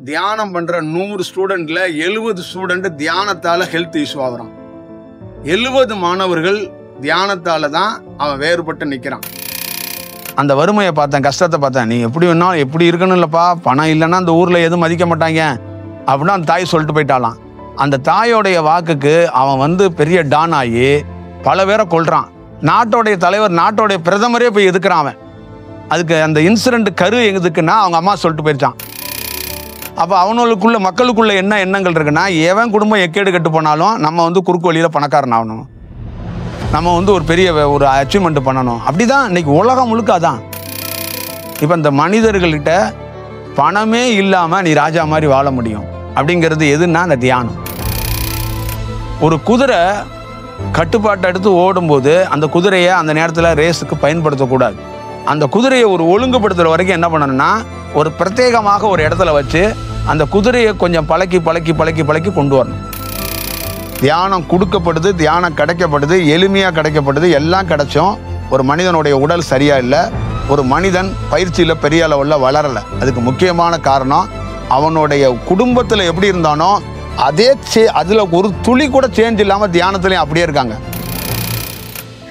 தியானம் பண்ற 100 ஸ்டூடெண்ட்ல 70 student தியானத்தால health issue ஆகுறான். 70 மாணவர்கள் தியானத்தால தான் அவன் வேறுபட்டு நிக்கிறான். அந்த வறுமையை பார்த்தேன், கஷ்டத்தை பார்த்தேன். நீ எப்படி வேணாலும் எப்படி இருக்கணும் இல்லப்பா, பணம் இல்லைன்னா அந்த ஊர்ல எதுவும் மதிக்க மாட்டாங்க அப்படின்னு அந்த தாய் சொல்லிட்டு போயிட்டாலாம். அந்த தாயோடைய வாக்குக்கு அவன் பெரிய டான் ஆகி பல பேரை கொல்றான். நாட்டோடைய தலைவர், நாட்டோடைய பிரதமரே போய் எதுக்குறான் அவன். அதுக்கு அந்த இன்சிடென்ட் கரு எதுக்குன்னா அவங்க அம்மா சொல்லிட்டு போயிட்டான். அப்போ அவனுக்குள்ள மக்களுக்குள்ள என்ன எண்ணங்கள் இருக்குன்னா, எவன் குடும்பம் எக்கேடு கட்டு போனாலும் நம்ம குறுக்கு வழியில பணக்காரன் ஆகணும், நம்ம ஒரு பெரிய ஒரு அச்சீவ்மெண்ட் பண்ணணும். அப்படிதான் இன்னைக்கு உலகம் முழுக்க அதான். இப்போ இந்த மனிதர்கள்கிட்ட பணமே இல்லாம நீ ராஜா மாதிரி வாழ முடியும் அப்படிங்கிறது எதுன்னா அந்த தியானம். ஒரு குதிரை கட்டுப்பாட்டை எடுத்து ஓடும்போது அந்த குதிரையை அந்த நேரத்தில் ரேஸுக்கு பயன்படுத்தக்கூடாது. அந்த குதிரையை ஒரு ஒழுங்குபடுத்துற வரைக்கும் என்ன பண்ணணும்னா, ஒரு பிரத்யேகமாக ஒரு இடத்துல வச்சு அந்த குதிரையை கொஞ்சம் பழக்கி பழக்கி பழக்கி பழக்கி கொண்டு வரணும். தியானம் கொடுக்கப்படுது, தியானம் கிடைக்கப்படுது, எளிமையாக கிடைக்கப்படுது, எல்லாம் கிடைச்சோம். ஒரு மனிதனுடைய உடல் சரியா இல்லை, ஒரு மனிதன் பயிற்சியில் பெரிய அளவில் வளரலை. அதுக்கு முக்கியமான காரணம் அவனுடைய குடும்பத்தில் எப்படி இருந்தானோ அதே அதில் ஒரு துளி கூட சேஞ்ச் இல்லாமல் தியானத்துலேயும் அப்படியே இருக்காங்க.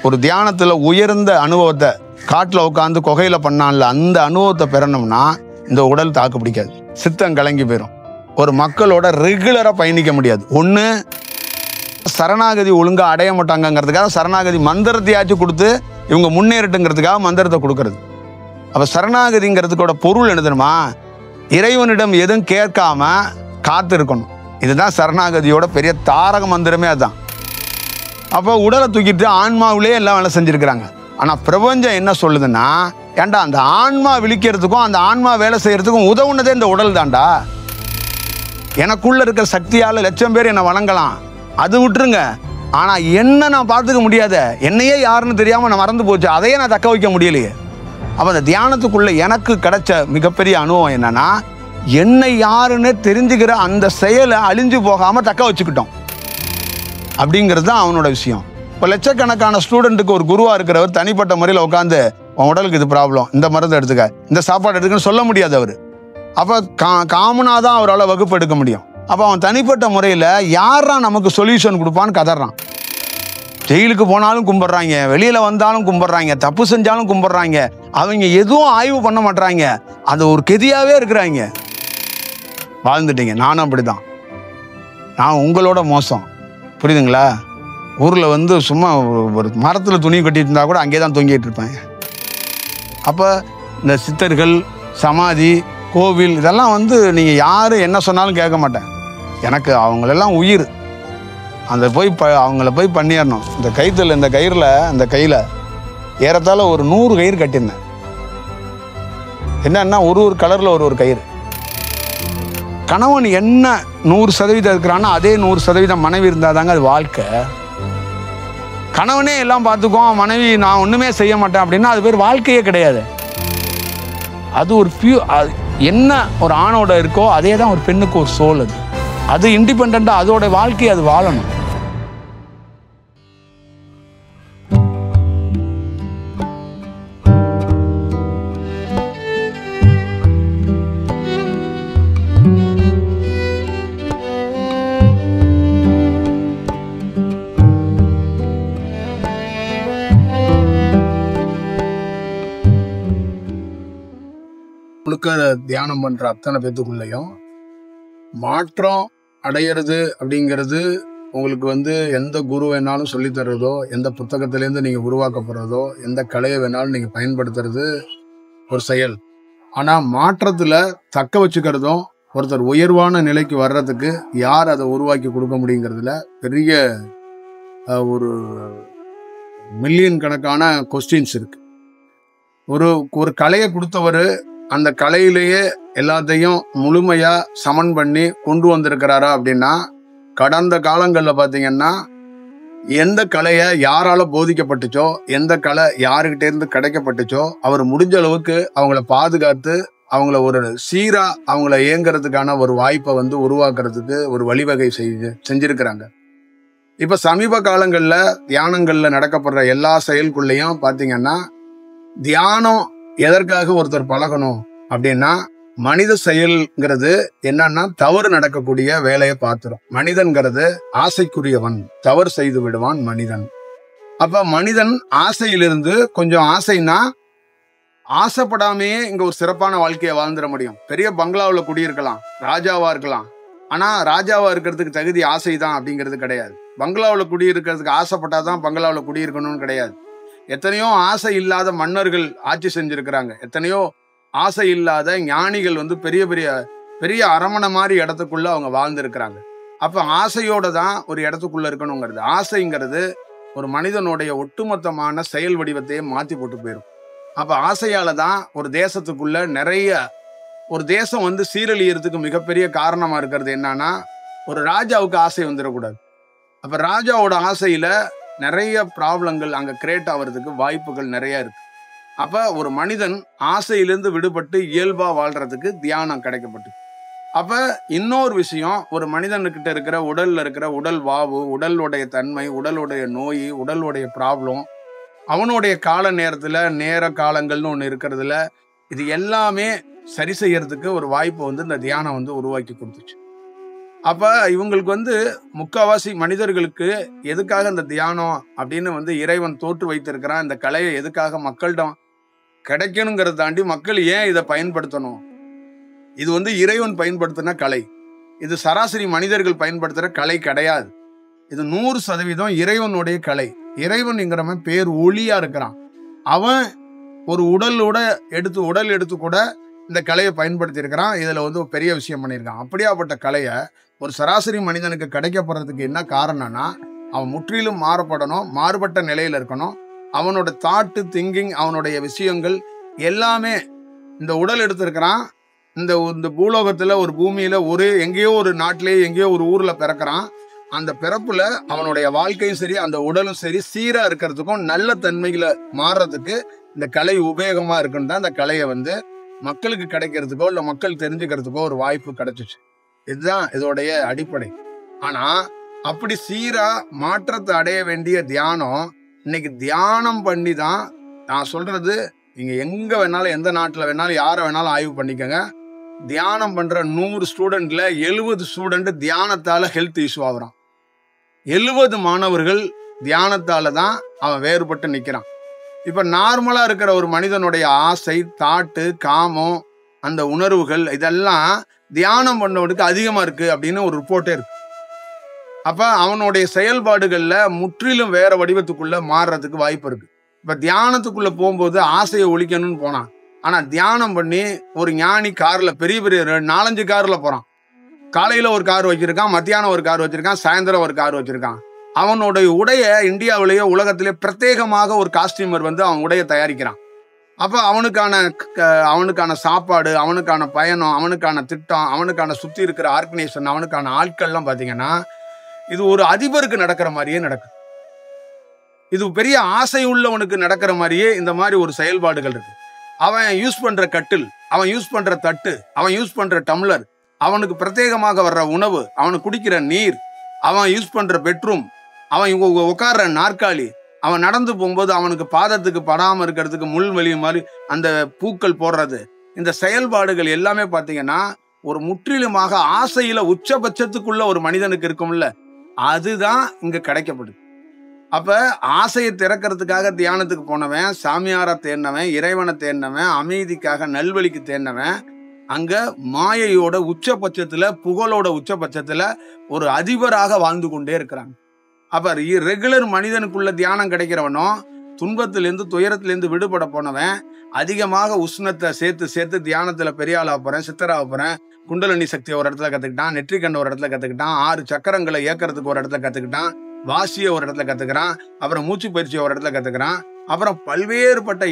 ஒரு தியானத்தில் உயர்ந்த அனுபவத்தை காட்டில் உட்காந்து குகையில் பண்ணான்ல, அந்த அனுபவத்தை பெறணும்னா இந்த உடல் தாக்கு பிடிக்காது, சித்தம் கலங்கி போயிடும். ஒரு மக்களோட ரெகுலராக பயணிக்க முடியாது. ஒன்று சரணாகதி ஒழுங்காக அடைய மாட்டாங்கங்கிறதுக்காக சரணாகதி மந்திரத்தையாச்சும் கொடுத்து இவங்க முன்னேறட்டுங்கிறதுக்காக மந்திரத்தை கொடுக்கறது. அப்போ சரணாகதிங்கிறதுக்கோட பொருள் எழுதணுமா, இறைவனிடம் எதுவும் கேட்காம காத்து இருக்கணும். இதுதான் சரணாகதியோட பெரிய தாரக மந்திரமே அதுதான். அப்போ உடலை தூக்கிட்டு ஆன்மாவிலே எல்லாம் வேலை செஞ்சுருக்கிறாங்க. ஆனால் பிரபஞ்சம் என்ன சொல்லுதுன்னா, ஏன்டா அந்த ஆன்மா விழிக்கிறதுக்கும் அந்த ஆன்மா வேலை செய்யறதுக்கும் உதவுனதே இந்த உடல் தான்டா. எனக்குள்ள இருக்கிற சக்தியால் லட்சம் பேர் என்னை வணங்கலாம், அது விட்டுருங்க. ஆனால் என்ன நான் பார்த்துக்க முடியாத, என்னையே யாருன்னு தெரியாமல் நான் மறந்து போச்சு, அதையே நான் தக்க வைக்க முடியலையே. அப்போ அந்த தியானத்துக்குள்ள எனக்கு கிடைச்ச மிகப்பெரிய அனுபவம் என்னன்னா, என்னை யாருன்னு தெரிஞ்சுக்கிற அந்த செயலை அழிஞ்சு போகாமல் தக்க வச்சுக்கிட்டோம் அப்படிங்கிறது தான் அவனோட விஷயம். இப்போ லட்சக்கணக்கான ஸ்டூடெண்ட்டுக்கு ஒரு குருவாக இருக்கிறவர் தனிப்பட்ட முறையில் உட்காந்து உன் உடலுக்கு இது ப்ராப்ளம், இந்த மருந்து எடுத்துக்க, இந்த சாப்பாடு எடுத்துக்கன்னு சொல்ல முடியாது அவர். அப்போ காமனாக தான் அவரால் வகுப்பு எடுக்க முடியும். அப்போ அவன் தனிப்பட்ட முறையில் யாரா நமக்கு சொல்யூஷன் கொடுப்பான்னு கதறான். ஜெயிலுக்கு போனாலும் கும்பிட்றாங்க, வெளியில் வந்தாலும் கும்பிட்றாங்க, தப்பு செஞ்சாலும் கும்பிட்றாங்க, அவங்க எதுவும் ஆய்வு பண்ண மாட்றாங்க, அது ஒரு கெதியாகவே இருக்கிறாங்க. வாழ்ந்துட்டீங்க, நானும் அப்படி தான். நான் உங்களோட மோசம், புரியுதுங்களா? ஊரில் சும்மா ஒரு மரத்தில் துணி கட்டிட்டு இருந்தால் கூட அங்கே தான் தொங்கிட்டு இருப்பேன். அப்போ இந்த சித்தர்கள், சமாதி, கோவில் இதெல்லாம் நீங்கள் யார் என்ன சொன்னாலும் கேட்க மாட்டேன். எனக்கு அவங்களெல்லாம் உயிர். அந்த அவங்கள போய் பண்ணிடணும். இந்த கயிற்றுல, இந்த கயிறில், அந்த கையில் ஏறத்தாழ ஒரு 100 கயிறு கட்டியிருந்தேன். என்னன்னா ஒரு கலரில் ஒரு கயிறு. கணவன் என்ன 100% இருக்கிறான்னா அதே 100% மனைவி இருந்தால் தாங்க அது வாழ்க்கை. கணவனே எல்லாம் பார்த்துக்குவோம், மனைவி நான் ஒன்றுமே செய்ய மாட்டேன் அப்படின்னா அது பேர் வாழ்க்கையே கிடையாது. அது ஒரு என்ன ஒரு ஆணோட இருக்கோ அதே தான் ஒரு பெண்ணுக்கு ஒரு சோல். அது இண்டிபெண்டாக அதோட வாழ்க்கையை அது வாழணும். தியானம் பண்ற அத்தனை பேத்துக்குள்ளேயும் மாற்றம் அடையிறது அப்படிங்கிறது உங்களுக்கு எந்த குரு வேணாலும் சொல்லி தர்றதோ, எந்த புத்தகத்திலேருந்து நீங்க உருவாக்கப்படுறதோ, எந்த கலையை வேணாலும் நீங்க பயன்படுத்துறது ஒரு செயல். ஆனா மாற்றத்துல தக்க வச்சுக்கிறதும், ஒருத்தர் உயர்வான நிலைக்கு வர்றதுக்கு யார் அதை உருவாக்கி கொடுக்க முடியுங்கிறதுல பெரிய ஒரு மில்லியன் கணக்கான கொஸ்டின்ஸ் இருக்கு. ஒரு கலையை கொடுத்தவர் அந்த கலையிலேயே எல்லாத்தையும் முழுமையா சமன் பண்ணி கொண்டு வந்திருக்கிறாரா அப்படின்னா, கடந்த காலங்களில் பார்த்தீங்கன்னா எந்த கலையை யாரால போதிக்கப்பட்டுச்சோ, எந்த கலை யாருக்கிட்டே இருந்து கிடைக்கப்பட்டுச்சோ, அவர் முடிஞ்ச அளவுக்கு அவங்கள பாதுகாத்து அவங்கள ஒரு சீரா அவங்கள இயங்குறதுக்கான ஒரு வாய்ப்பை உருவாக்குறதுக்கு ஒரு வழிவகை செஞ்சிருக்கிறாங்க. இப்ப சமீப காலங்கள்ல தியானங்கள்ல நடக்கப்படுற எல்லா செயல்குள்ளேயும் பாத்தீங்கன்னா, தியானம் எதற்காக ஒருத்தர் பழகணும் அப்படின்னா, மனித செயல்ங்கிறது என்னன்னா தவறு நடக்கக்கூடிய வேலையை பார்த்துரும். மனிதன்கிறது ஆசைக்குரியவன், தவறு செய்து விடுவான் மனிதன். அப்ப மனிதன் ஆசையிலிருந்து கொஞ்சம் ஆசைன்னா ஆசைப்படாமையே இங்க ஒரு சிறப்பான வாழ்க்கையை வாழ்ந்துட முடியும். பெரிய பங்களாவில் குடியிருக்கலாம், ராஜாவா இருக்கலாம். ஆனா ராஜாவா இருக்கிறதுக்கு தகுதி ஆசைதான் அப்படிங்கிறது கிடையாது. பங்களாவில் குடியிருக்கிறதுக்கு ஆசைப்பட்டாதான் பங்களாவில் குடியிருக்கணும்னு கிடையாது. எத்தனையோ ஆசை இல்லாத மன்னர்கள் ஆட்சி செஞ்சிருக்கிறாங்க. எத்தனையோ ஆசை இல்லாத ஞானிகள் பெரிய பெரிய பெரிய அரமனை மாதிரி இடத்துக்குள்ள அவங்க வாழ்ந்துருக்கிறாங்க. அப்ப ஆசையோட தான் ஒரு இடத்துக்குள்ள இருக்கணுங்கிறது. ஆசைங்கிறது ஒரு மனிதனுடைய ஒட்டுமொத்தமான செயல் வடிவத்தையே மாத்தி போட்டு போயிடும். அப்ப ஆசையால தான் ஒரு தேசத்துக்குள்ள நிறைய ஒரு தேசம் சீரழியறதுக்கு மிகப்பெரிய காரணமா இருக்கிறது என்னன்னா, ஒரு ராஜாவுக்கு ஆசை வந்துடக்கூடாது. அப்ப ராஜாவோட ஆசையில நிறைய ப்ராப்ளங்கள் அங்க கிரியேட் ஆகிறதுக்கு வாய்ப்புகள் நிறைய இருக்கு. அப்ப ஒரு மனிதன் ஆசையிலிருந்து விடுபட்டு இயல்பா வாழ்றதுக்கு தியானம் கிடைக்கப்பட்டு. அப்ப இன்னொரு விஷயம், ஒரு மனிதனுக்கிட்ட இருக்கிற உடல்ல இருக்கிற உடல் வாவு, உடலுடைய தன்மை, உடலுடைய நோய், உடலுடைய ப்ராப்ளம், அவனுடைய கால நேரத்துல நேர காலங்கள்னு ஒண்ணு இருக்கிறதுல இது எல்லாமே சரி செய்யறதுக்கு ஒரு வாய்ப்பு இந்த தியானம் உருவாக்கி கொடுத்துச்சு. அப்ப இவங்களுக்கு முக்காவாசி மனிதர்களுக்கு எதுக்காக இந்த தியானம் அப்படின்னு இறைவன் தோற்று வைத்திருக்கிறான், இந்த கலையை எதுக்காக மக்களிடம் கிடைக்கணுங்கிறத தாண்டி மக்கள் ஏன் இதை பயன்படுத்தணும்? இது இறைவன் பயன்படுத்தின கலை. இது சராசரி மனிதர்கள் பயன்படுத்துற கலை கிடையாது. இது 100% இறைவனுடைய கலை. இறைவன்ங்கிறவன் பேர் ஒளியா இருக்கிறான். அவன் ஒரு உடல் எடுத்து கூட இந்த கலையை பயன்படுத்தி இருக்கிறான். இதுல ஒரு பெரிய விஷயம் பண்ணியிருக்கான். அப்படியாப்பட்ட கலையை ஒரு சராசரி மனிதனுக்கு கிடைக்கப்படுறதுக்கு என்ன காரணம்னா, அவன் முற்றிலும் மாறுபட்ட நிலையில இருக்கணும். அவனோட தாட்டு திங்கிங், அவனுடைய விஷயங்கள் எல்லாமே இந்த உடல் எடுத்திருக்கிறான். இந்த பூலோகத்துல ஒரு பூமியில எங்கேயோ ஒரு நாட்டிலேயே எங்கேயோ ஒரு ஊர்ல பிறக்கிறான். அந்த பிறப்புல அவனுடைய வாழ்க்கையும் சரி, அந்த உடலும் சரி சீரா இருக்கிறதுக்கும் நல்ல தன்மைகளை மாறுறதுக்கு இந்த கலை உபயோகமா இருக்குன்னு தான் இந்த கலையை மக்களுக்கு கிடைக்கிறதுக்கோ இல்ல மக்கள் தெரிஞ்சுக்கிறதுக்கோ ஒரு வாய்ப்பு கிடைச்சிச்சு. இதுதான் இதோடைய அடிப்படை. ஆனா அப்படி சீரா மாற்றத்தை அடைய வேண்டிய தியானம் இன்னைக்கு தியானம் பண்ணி தான், நான் சொல்றது நீங்க எங்க வேணாலும் எந்த நாட்டுல வேணாலும் யாரை வேணாலும் ஆய்வு பண்ணிக்கங்க. தியானம் பண்ற 100 ஸ்டூடெண்ட்ல 70 ஸ்டூடெண்ட் தியானத்தால ஹெல்த் இஷ்யூ ஆகுறான். 70 மாணவர்கள் தியானத்தால தான் அவன் வேறுபட்டு நிக்கிறான். இப்ப நார்மலா இருக்கிற ஒரு மனிதனுடைய ஆசை, தாட்டு, காமம், அந்த உணர்வுகள் இதெல்லாம் தியானம் பண்ணவனுக்கு அதிகமா இருக்கு அப்படின்னு ஒரு ரிப்போர்ட்டே இருக்கு. அப்ப அவனுடைய செயல்பாடுகள்ல முற்றிலும் வேற வடிவத்துக்குள்ள மாறுறதுக்கு வாய்ப்பு இருக்கு. இப்ப தியானத்துக்குள்ள போகும்போது ஆசையை ஒழிக்கணும்னு போனான். ஆனா தியானம் பண்ணி ஒரு ஞானி கார்ல பெரிய 4-5 கார்ல போறான். காலையில ஒரு கார் வச்சிருக்கான், மத்தியானம் ஒரு கார் வச்சிருக்கான், சாயந்தரம் ஒரு கார் வச்சிருக்கான். அவனுடைய உடைய இந்தியாவிலேயே உலகத்திலே பிரத்யேகமாக ஒரு காஸ்டியூமர் அவன் உடைய தயாரிக்கிறான். அப்ப அவனுக்கான சாப்பாடு, அவனுக்கான பயணம், அவனுக்கான திட்டம், அவனுக்கான சுத்தி இருக்கிற ஆர்கனைசேஷன், அவனுக்கான ஆட்கள்லாம் பாத்தீங்கன்னா இது ஒரு அதிபருக்கு நடக்கிற மாதிரியே நடக்குது. இது பெரிய ஆசை உள்ளவனுக்கு நடக்கிற மாதிரியே இந்த மாதிரி ஒரு செயல்பாடுகள் இருக்கு. அவன் யூஸ் பண்ற கட்டில், அவன் யூஸ் பண்ற தட்டு, அவன் யூஸ் பண்ற டம்ளர், அவனுக்கு பிரத்யேகமாக வர்ற உணவு, அவனுக்கு குடிக்கிற நீர், அவன் யூஸ் பண்ற பெட்ரூம், அவன் உட்கார்ற நாற்காலி, அவன் நடந்து போகும்போது அவனுக்கு பாதத்துக்கு படாம இருக்கிறதுக்கு முள்வெளி மாதிரி அந்த பூக்கள் போடுறது, இந்த செயல்பாடுகள் எல்லாமே பாத்தீங்கன்னா ஒரு முற்றிலுமாக ஆசையில உச்சபட்சத்துக்குள்ள ஒரு மனிதனுக்கு இருக்கும்ல, அதுதான் இங்க கிடைக்கப்படுது. அப்ப ஆசையை திறக்கிறதுக்காக தியானத்துக்கு போனவன், சாமியாரை தேடினவன், இறைவனை தேடினவன், அமைதிக்காக நல்வழிக்கு தேடினவன் அங்க மாயையோட உச்சபட்சத்துல, புகழோட உச்சபட்சத்துல ஒரு அதிபராக வாழ்ந்து கொண்டே இருக்கிறாங்க. அப்ப ரெகுலர் மனிதனுக்குள்ள தியானம் கிடைக்கிறவனும், துன்பத்திலிருந்து துயரத்திலிருந்து விடுபட போனவன், அதிகமாக உஷ்ணத்தை சேர்த்து தியானத்துல பெரிய ஆளா போறேன், சித்தராக போறேன், குண்டலினி சக்தியை ஒரு இடத்துல கத்துக்கிட்டான், நெற்றிக்கண்ண ஒரு இடத்துல கத்துக்கிட்டான், 6 சக்கரங்களை இயக்கிறதுக்கு ஒரு இடத்துல கத்துக்கிட்டான், வாசிய ஒரு இடத்துல கத்துக்கிறான், அப்புறம் மூச்சு பயிற்சியை ஒரு இடத்துல கத்துக்கிறான், அப்புறம் பல்வேறுபட்ட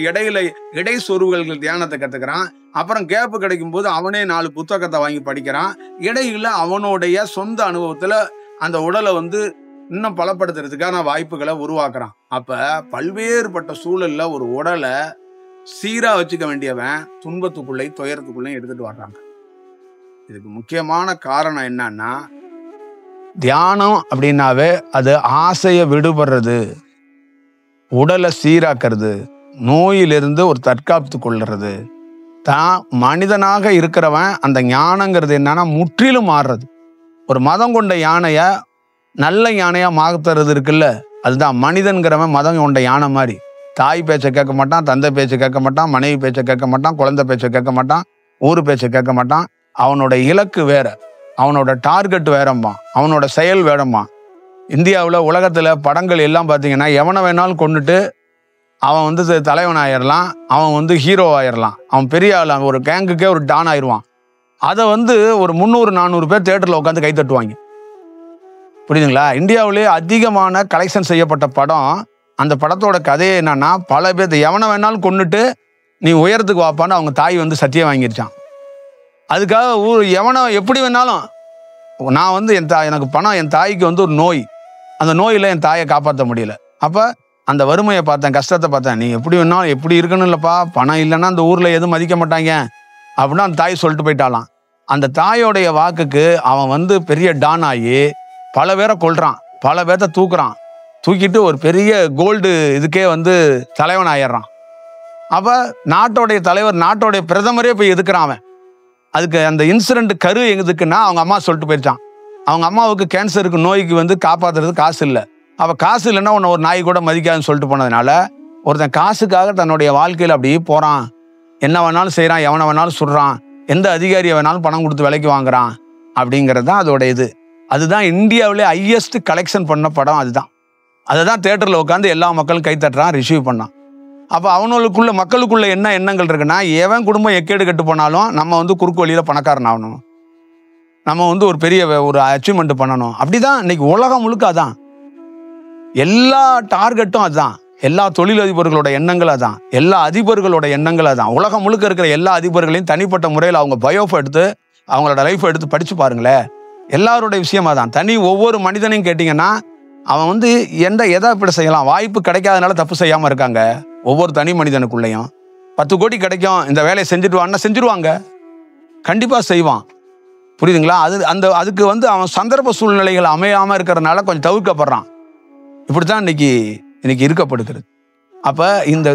இடை சொருவுகள் தியானத்தை கத்துக்கிறான், அப்புறம் கேப்பு கிடைக்கும் போது அவனே 4 புத்தகத்தை வாங்கி படிக்கிறான். இடையில அவனுடைய சொந்த அனுபவத்துல அந்த உடலை இன்னும் பலப்படுத்துறதுக்கான வாய்ப்புகளை உருவாக்குறான். அப்ப பல்வேறுபட்ட சூழல்ல ஒரு உடலை சீரா வச்சுக்க வேண்டியவன் துன்பத்துக்குள்ளே துயரத்துக்குள்ளே எடுத்துட்டு வர்றாங்க. இதுக்கு முக்கியமான காரணம் என்னன்னா, தியானம் அப்படின்னாவே அது ஆசையை விடுபடுறது, உடலை சீராக்கிறது, நோயிலிருந்து ஒரு தற்காத்து கொள்ளுறது, தான் மனிதனாக இருக்கிறவன் அந்த ஞானங்கிறது என்னன்னா முற்றிலும் மாறுறது. ஒரு மதம் கொண்ட யானைய நல்ல யானையா மாத்துறது இருக்குல்ல, அதுதான் மனிதன்கிறவன் மதம் கொண்ட யானை மாதிரி. தாய் பேச்சை கேட்க மாட்டான், தந்தை பேச்சை கேட்க மாட்டான், மனைவி பேச்சை கேட்க மாட்டான், குழந்தை பேச்சை கேட்க மாட்டான், ஊர் பேச்சை கேட்க மாட்டான். அவனோட இலக்கு வேற, அவனோட டார்கெட் வேறம்பான், அவனோட செயல் வேறம்பான். இந்தியாவில் உலகத்தில் படங்கள் எல்லாம் பார்த்தீங்கன்னா எவனை வேணாலும் கொண்டுட்டு அவன் வந்து தலைவன் ஆயிடலாம், அவன் வந்து ஹீரோ ஆயிடலாம், அவன் பெரிய ஆள், ஒரு கேங்குக்கே ஒரு டான் ஆயிடுவான். அதை வந்து ஒரு 300-400 பேர் தியேட்டரில் உட்காந்து கை தட்டுவாங்க. புரியுதுங்களா? இந்தியாவிலே அதிகமான கலெக்ஷன் செய்யப்பட்ட படம். அந்த படத்தோட கதையே என்னன்னா, பல பேர் எவனை வேணாலும் கொண்டுட்டு நீ உயரத்துக்கு வாப்பான்னு அவங்க தாய் வந்து சத்தியம் வாங்கிருச்சான். அதுக்காக எவனை எப்படி வேணாலும் நான் வந்து எனக்கு பணம், என் தாய்க்கு வந்து ஒரு நோய், அந்த நோயில் என் தாயை காப்பாற்ற முடியல. அப்போ அந்த வறுமையை பார்த்தேன், கஷ்டத்தை பார்த்தேன். நீ எப்படி வேணாலும் எப்படி இருக்கணும் இல்லைப்பா, பணம் இல்லைன்னா அந்த ஊரில் எதுவும் மதிக்க மாட்டாங்க அப்படின்னா அந்த தாய் சொல்லிட்டு போயிட்டாலாம். அந்த தாயோடைய வாக்குக்கு அவன் வந்து பெரிய டான் ஆகி பல பேரை கொல்றான், பல பேர்த்த தூக்குறான், தூக்கிட்டு ஒரு பெரிய கோல்டு இதுக்கே வந்து தலைவன் ஆயிடுறான். அப்போ நாட்டோடைய தலைவர், நாட்டோடைய பிரதமரே போய் எதுக்குறான் அவன். அதுக்கு அந்த இன்சிடென்ட் கரு எதுக்குன்னா அவங்க அம்மா சொல்லிட்டு போயிடுச்சான். அவங்க அம்மாவுக்கு கேன்சருக்கு நோய்க்கு வந்து காப்பாற்றுறது காசு இல்லை. அப்போ காசு இல்லைன்னா உன்னை ஒரு நாய் கூட மதிக்காதுன்னு சொல்லிட்டு போனதுனால ஒருத்தன் காசுக்காக தன்னுடைய வாழ்க்கையில் அப்படியே போகிறான், என்ன வேணாலும் செய்கிறான், எவனை வேணாலும் சுடுறான், எந்த அதிகாரியை வேணாலும் பணம் கொடுத்து விலைக்கு வாங்குறான் அப்படிங்கிறது தான் அதோட இது. அதுதான் இந்தியாவிலே ஹையஸ்ட் கலெக்ஷன் பண்ண படம். அதுதான் அதை தான் தேட்டரில் உட்காந்து எல்லா மக்களும் கைத்தட்டுறான், ரிசீவ் பண்ணான். அப்போ அவனுக்குள்ள மக்களுக்குள்ள என்ன எண்ணங்கள் இருக்குன்னா, எவன் குடும்பம் எக்கேடு கெட்டு போனாலும் நம்ம வந்து குறுக்கு வழியில் பணக்காரன் ஆகணும், நம்ம வந்து ஒரு பெரிய ஒரு அச்சீவ்மெண்ட் பண்ணணும். அப்படிதான் இன்னைக்கு உலகம் முழுக்க அதான், எல்லா டார்கெட்டும் அதுதான், எல்லா தொழிலதிபர்களோட எண்ணங்கள் அதான், எல்லா அதிபர்களோட எண்ணங்கள் அதான். உலகம் முழுக்க இருக்கிற எல்லா அதிபர்களையும் தனிப்பட்ட முறையில் அவங்க பயோஃபை எடுத்து அவங்களோட லைஃப்பை எடுத்து படித்து பாருங்களேன். எல்லாருடைய விஷயமா தான். ஒவ்வொரு மனிதனையும் கேட்டிங்கன்னா அவன் வந்து எதை இப்படி செய்யலாம், வாய்ப்பு கிடைக்காதனால தப்பு செய்யாமல் இருக்காங்க. ஒவ்வொரு தனி மனிதனுக்குள்ளேயும் 10 கோடி கிடைக்கும், இந்த வேலையை செஞ்சுட்டு வான்னா செஞ்சுருவாங்க, கண்டிப்பாக செய்வான். புரியுதுங்களா? அதுக்கு வந்து அவன் சந்தர்ப்ப சூழ்நிலைகள் அமையாமல் இருக்கிறதுனால கொஞ்சம் தவிர்க்கப்படுறான். இப்படித்தான் இன்னைக்கு இருக்கப்படுகிறது. அப்போ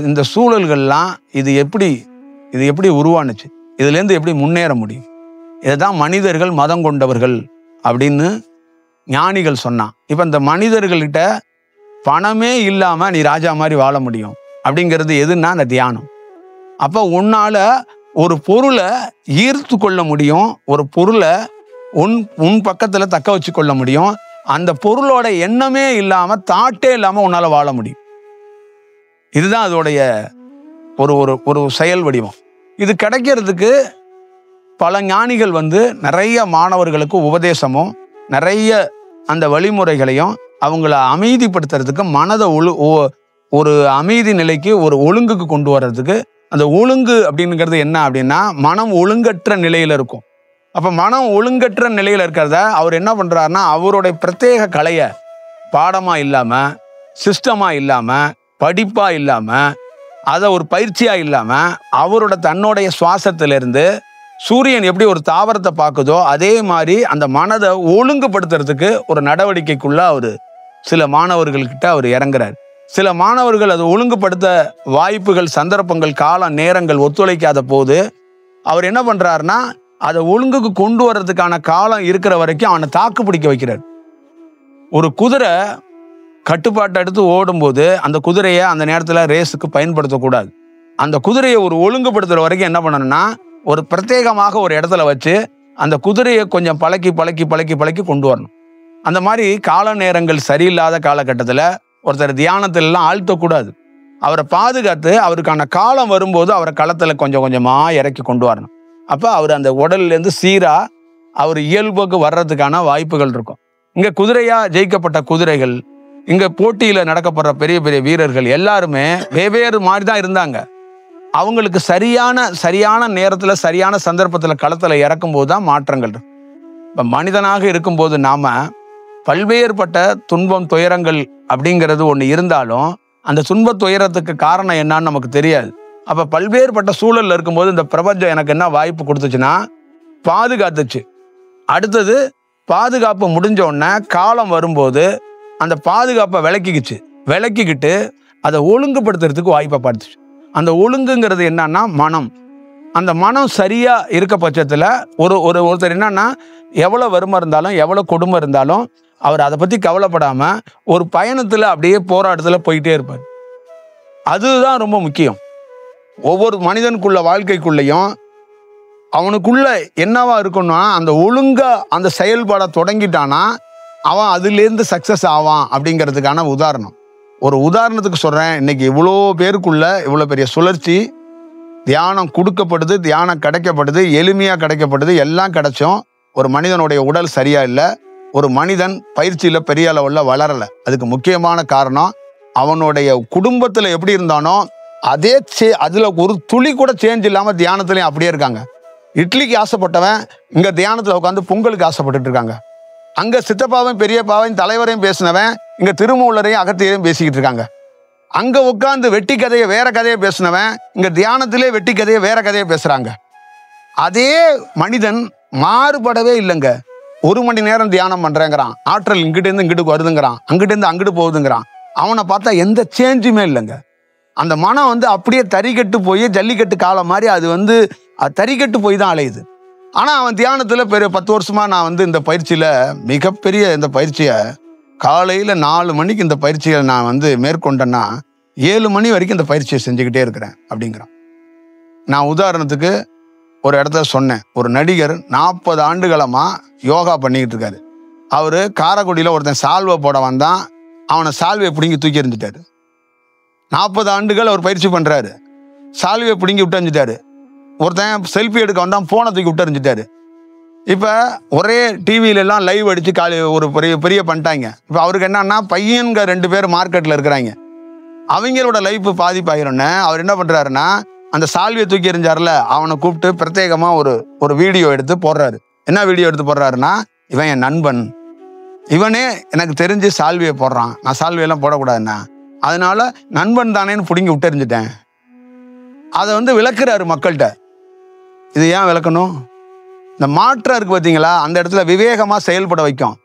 இந்த சூழல்கள்லாம் இது எப்படி உருவானுச்சு, இதுலேருந்து எப்படி முன்னேற முடியும், இதுதான் மனிதர்கள் மதம் கொண்டவர்கள் அப்படின்னு ஞானிகள் சொன்னான். இப்போ இந்த மனிதர்கள்கிட்ட பணமே இல்லாமல் நீ ராஜா மாதிரி வாழ முடியும் அப்படிங்கிறது எதுன்னா அந்த தியானம். அப்போ உன்னால ஒரு பொருளை ஈர்த்து கொள்ள முடியும், ஒரு பொருளை உன் பக்கத்தில் தக்க வச்சு கொள்ள முடியும். அந்த பொருளோட எண்ணமே இல்லாமல், தாட்டே இல்லாமல் உன்னால வாழ முடியும். இதுதான் அதோடைய ஒரு செயல் வடிவம். இது கிடைக்கிறதுக்கு பல ஞானிகள் வந்து நிறைய மாணவர்களுக்கு உபதேசமும் நிறைய அந்த வழிமுறைகளையும் அவங்கள அமைதிப்படுத்துறதுக்கு, மனதை ஒரு அமைதி நிலைக்கு, ஒரு ஒழுங்குக்கு கொண்டு வர்றதுக்கு. அந்த ஒழுங்கு அப்படிங்கிறது என்ன அப்படின்னா, மனம் ஒழுங்கற்ற நிலையில இருக்கும். அப்போ மனம் ஒழுங்கற்ற நிலையில இருக்கிறத அவர் என்ன பண்றாருன்னா, அவருடைய பிரத்யேக கலையை பாடமா இல்லாம, சிஸ்டமா இல்லாம, படிப்பா இல்லாம, அதை ஒரு பயிற்சியா இல்லாம, தன்னுடைய சுவாசத்திலிருந்து சூரியன் எப்படி ஒரு தாவரத்தை பார்க்குதோ அதே மாதிரி அந்த மனதை ஒழுங்குபடுத்துறதுக்கு ஒரு நடவடிக்கைக்குள்ள அவர் சில மாணவர்கள்கிட்ட அவர் இறங்குறார். சில மாணவர்கள் அதை ஒழுங்குபடுத்த வாய்ப்புகள், சந்தர்ப்பங்கள், காலம், நேரங்கள் ஒத்துழைக்காத போது அவர் என்ன பண்றாருன்னா, அதை ஒழுங்குக்கு கொண்டு வர்றதுக்கான காலம் இருக்கிற வரைக்கும் அவனை தாக்கு பிடிக்க வைக்கிறார். ஒரு குதிரை கட்டுப்பாட்டை எடுத்து ஓடும்போது அந்த குதிரையை அந்த நேரத்தில் ரேஸுக்கு பயன்படுத்தக்கூடாது. அந்த குதிரையை ஒரு ஒழுங்குபடுத்துற வரைக்கும் என்ன பண்ணணும்னா, ஒரு பிரத்யேகமாக ஒரு இடத்துல வச்சு அந்த குதிரையை கொஞ்சம் பழக்கி கொண்டு வரணும். அந்த மாதிரி கால நேரங்கள் சரியில்லாத காலகட்டத்தில் ஒருத்தர் தியானத்திலலாம் ஆழ்த்தக்கூடாது. அவரை பாதுகாத்து அவருக்கான காலம் வரும்போது அவரை களத்தில் கொஞ்சம் கொஞ்சமாக இறக்கி கொண்டு வரணும். அப்போ அவர் அந்த உடல்லேருந்து சீராக அவர் இயல்புக்கு வர்றதுக்கான வாய்ப்புகள் இருக்கும். இங்கே குதிரையாக ஜெயிக்கப்பட்ட குதிரைகள், இங்கே போட்டியில் நடக்கப்படுற பெரிய பெரிய வீரர்கள் எல்லாருமே வெவ்வேறு மாதிரி தான் இருந்தாங்க. அவங்களுக்கு சரியான நேரத்தில் சரியான சந்தர்ப்பத்தில் களத்தில் இறக்கும்போது தான் மாற்றங்கள். இப்போ மனிதனாக இருக்கும்போது நாம் பல்வேறுபட்ட துன்பம், துயரங்கள் அப்படிங்கிறது ஒன்று இருந்தாலும் அந்த துன்ப துயரத்துக்கு காரணம் என்னன்னு நமக்கு தெரியாது. அப்போ பல்வேறுபட்ட சூழலில் இருக்கும்போது இந்த பிரபஞ்சம் எனக்கு என்ன வாய்ப்பு கொடுத்துச்சுன்னா பாதுகாத்துச்சு. அடுத்தது பாதுகாப்பு முடிஞ்ச உடனே காலம் வரும்போது அந்த பாதுகாப்பை விளக்கிக்கிட்டு அதை ஒழுங்குபடுத்துறதுக்கு வாய்ப்பை பார்த்துச்சு. அந்த ஒழுங்குங்கிறது என்னன்னா மனம். அந்த மனம் சரியா இருக்க பட்சத்தில் ஒருத்தர் என்னன்னா எவ்வளோ வறுமை இருந்தாலும் எவ்வளோ கொடுமை இருந்தாலும் அவர் அதை பற்றி கவலைப்படாமல் ஒரு பயணத்தில் அப்படியே போராட்டத்தில் போயிட்டே இருப்பார். அதுதான் ரொம்ப முக்கியம். ஒவ்வொரு மனிதனுக்குள்ள வாழ்க்கைக்குள்ளேயும் அவனுக்குள்ள என்னவா இருக்குன்னா அந்த ஒழுங்கா அந்த செயல்பாட தொடங்கிட்டானா அவன் அதுலேருந்து சக்சஸ் ஆவான் அப்படிங்கிறதுக்கான உதாரணம். ஒரு உதாரணத்துக்கு சொல்றேன். இன்னைக்கு இவ்வளோ பேருக்குள்ள இவ்வளோ பெரிய சுழற்சி, தியானம் கொடுக்கப்படுது, தியானம் கிடைக்கப்படுது, எளிமையா கிடைக்கப்படுது, எல்லாம் கிடைச்சும் ஒரு மனிதனுடைய உடல் சரியா இல்லை, ஒரு மனிதன் பயிற்சியில பெரிய அளவுல வளரல. அதுக்கு முக்கியமான காரணம் அவனுடைய குடும்பத்துல எப்படி இருந்தானோ அதே அதுல ஒரு துளி கூட சேஞ்ச் இல்லாம தியானத்திலையும் அப்படியே இருக்காங்க. இட்லிக்கு ஆசைப்பட்டவன் இங்க தியானத்துல உட்காந்து பொங்கலுக்கு ஆசைப்பட்டுட்டு இருக்காங்க. அங்க சித்தப்பாவையும் பெரியப்பாவையும் தலைவரையும் பேசினவன் இங்க திருமூலரையும் அகத்தியரையும் பேசிக்கிட்டு இருக்காங்க. அங்க உட்காந்து வெட்டி கதையை வேற கதையை பேசினவன் இங்க தியானத்திலே வெட்டி கதையை வேற கதையை பேசுறாங்க. அதே மனிதன் மாறுபடவே இல்லைங்க. 1 மணி நேரம் தியானம் பண்றேங்கிறான், ஆற்றல் இங்கிட்ட இருந்து இங்கிட்டு வருதுங்கிறான், அங்கிட்ட இருந்து அங்கிட்டு போகுதுங்கிறான். அவனை பார்த்தா எந்த சேஞ்சுமே இல்லைங்க. அந்த மனம் அப்படியே தறிக்கட்டு போய் ஜல்லிக்கட்டு காலம் மாதிரி அது தறிக்கட்டு போய் தான் அலையுது. ஆனால் அவன் தியானத்தில் 10 வருஷமா நான் இந்த பயிற்சியில் மிகப்பெரிய இந்த பயிற்சியை காலையில் 4 மணிக்கு இந்த பயிற்சியை நான் மேற்கொண்டேன்னா 7 மணி வரைக்கும் இந்த பயிற்சியை செஞ்சுக்கிட்டே இருக்கிறேன் அப்படிங்கிறான். நான் உதாரணத்துக்கு ஒரு இடத்துல சொன்னேன். ஒரு நடிகர் 40 ஆண்டுகளமா யோகா பண்ணிக்கிட்டு இருக்காரு. அவரு காரைக்குடியில் ஒருத்தன் சால்வை போட வந்தான், அவனை சால்வையை பிடுங்கி தூக்கி எறிஞ்சிட்டாரு. 40 ஆண்டுகள் அவர் பயிற்சி பண்றாரு, சால்வையை பிடுங்கி விட்டு எறிஞ்சிட்டாரு. ஒருத்தன் செல்ஃபி எடுக்க வந்தான், போனை தூக்கி விட்டு எறிஞ்சிட்டாரு. இப்போ ஒரே டிவியிலெல்லாம் லைவ் அடித்து ஒரு பெரிய பண்ணிட்டாங்க. இப்போ அவருக்கு என்னன்னா பையன்க 2 பேர் மார்க்கெட்டில் இருக்கிறாங்க, அவங்களோட லைஃப் பாதிப்பாயிரும்னு அவர் என்ன பண்ணுறாருன்னா அந்த சால்வியை தூக்கி எறிஞ்சார்ல அவனை கூப்பிட்டு பிரத்யேகமாக ஒரு வீடியோ எடுத்து போடுறாரு. என்ன வீடியோ எடுத்து போடுறாருன்னா, இவன் என் நண்பன், இவனே எனக்கு தெரிஞ்சு சால்வியை போடுறான், நான் சால்வியெல்லாம் போடக்கூடாதுண்ணா, அதனால நண்பன் தானேன்னு பிடுங்கி விட்டு எறிஞ்சிட்டேன். அதை விளக்குறாரு மக்கள்கிட்ட. இது ஏன் விளக்கணும்? இந்த மாற்றம் இருக்கு பார்த்தீங்களா, அந்த இடத்துல விவேகமாக செயல்பட வைக்கும்.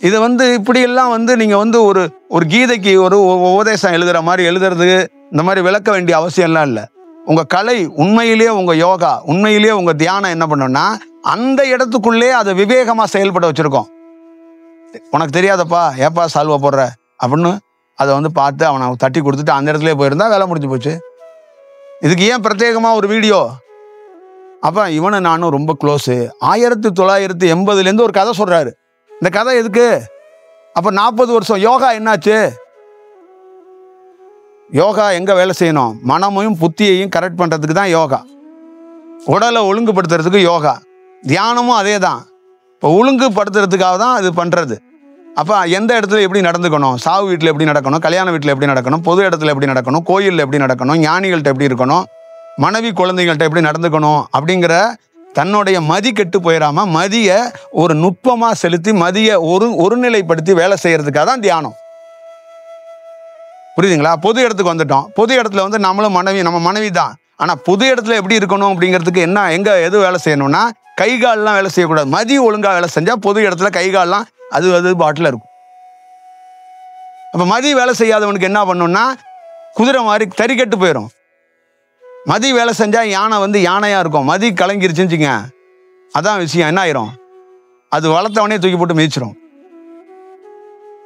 இதை இப்படியெல்லாம் நீங்கள் ஒரு கீதைக்கு ஒரு உபதேசம் எழுதுகிற மாதிரி எழுதுறது இந்த மாதிரி விளக்க வேண்டிய அவசியம்லாம் இல்லை. உங்கள் கலை உண்மையிலேயே, உங்கள் யோகா உண்மையிலேயே, உங்கள் தியானம் என்ன பண்ணோம்னா அந்த இடத்துக்குள்ளே அதை விவேகமாக செயல்பட வச்சுருக்கோம். உனக்கு தெரியாதப்பா ஏப்பா சால்வா போடுற அப்படின்னு அதை பார்த்து அவனை தட்டி கொடுத்துட்டு அந்த இடத்துல போயிருந்தா வேலை முடிஞ்சு போச்சு. இதுக்கு ஏன் பிரத்யேகமாக ஒரு வீடியோ? அப்போ இவனை நானும் ரொம்ப க்ளோஸு, 1980 ஒரு கதை சொல்கிறாரு. இந்த கதை எதுக்கு? அப்போ 40 வருஷம் யோகா என்னாச்சு? யோகா எங்கே வேலை செய்யணும்? மனமையும் புத்தியையும் கரெக்ட் பண்ணுறதுக்கு தான் யோகா. உடலை ஒழுங்குபடுத்துறதுக்கு யோகா. தியானமும் அதே தான். இப்போ ஒழுங்குபடுத்துறதுக்காக தான் அது பண்ணுறது. அப்போ எந்த இடத்துல எப்படி நடந்துக்கணும், சாவு வீட்டில் எப்படி நடக்கணும், கல்யாண வீட்டில் எப்படி நடக்கணும், பொது இடத்துல எப்படி நடக்கணும், கோயிலில் எப்படி நடக்கணும், ஞானிகள்கிட்ட எப்படி இருக்கணும், மனைவி குழந்தைகள்கிட்ட எப்படி நடந்துக்கணும் அப்படிங்கிற தன்னுடைய மதி கெட்டு போயிடாம மதியை ஒரு நுட்பமாக செலுத்தி மதியை ஒருநிலைப்படுத்தி வேலை செய்யறதுக்காக தான் தியானம். புரியுதுங்களா? பொது இடத்துக்கு வந்துட்டோம். பொது இடத்துல நம்மளும் நம்ம மனைவி தான். ஆனால் பொது இடத்துல எப்படி இருக்கணும் அப்படிங்கிறதுக்கு எது வேலை செய்யணும்னா கை கால்லாம் வேலை செய்யக்கூடாது. மதி ஒழுங்காக வேலை செஞ்சால் பொது இடத்துல கை கால்லாம் அது பாட்டில் இருக்கும். அப்போ மதி வேலை செய்யாதவனுக்கு என்ன பண்ணணும்னா குதிரை மாதிரி தறிக்கட்டு போயிடும். மதி வேலை செஞ்சால் யானை யானையாக இருக்கும். மதி கலங்கிருச்சுங்க, அதான் விஷயம். என்ன ஆயிரும்? அது வளர்த்தவனே தூக்கி போட்டு மிதிச்சிடும்.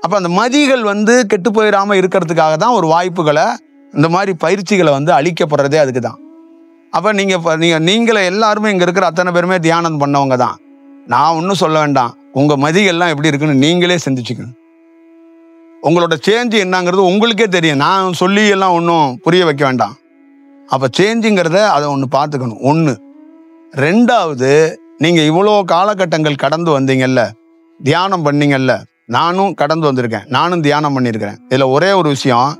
அப்போ அந்த மதிகள் கெட்டு போயிடாமல் இருக்கிறதுக்காக தான் ஒரு வாய்ப்புகளை இந்த மாதிரி பயிற்சிகளை அளிக்கப்படுறதே அதுக்கு தான். அப்போ நீங்களே எல்லாருமே இங்கே இருக்கிற அத்தனை பேருமே தியானம் பண்ணவங்க தான். நான் ஒன்றும் சொல்ல வேண்டாம். உங்கள் மதிகள்லாம் எப்படி இருக்குன்னு நீங்களே சிந்திச்சுக்கணும். உங்களோட சேஞ்சு என்னங்கிறது உங்களுக்கே தெரியும். நான் சொல்லி எல்லாம் ஒன்றும் புரிய வைக்க வேண்டாம். அப்போ சேஞ்சுங்கிறத அதை ஒன்று பார்த்துக்கணும். 1. 2வது, நீங்கள் இவ்வளோ காலகட்டங்கள் கடந்து வந்தீங்கல்ல, தியானம் பண்ணீங்கல்ல, நானும் கடந்து வந்திருக்கேன், நானும் தியானம் பண்ணியிருக்கிறேன். இதில் ஒரே ஒரு விஷயம்,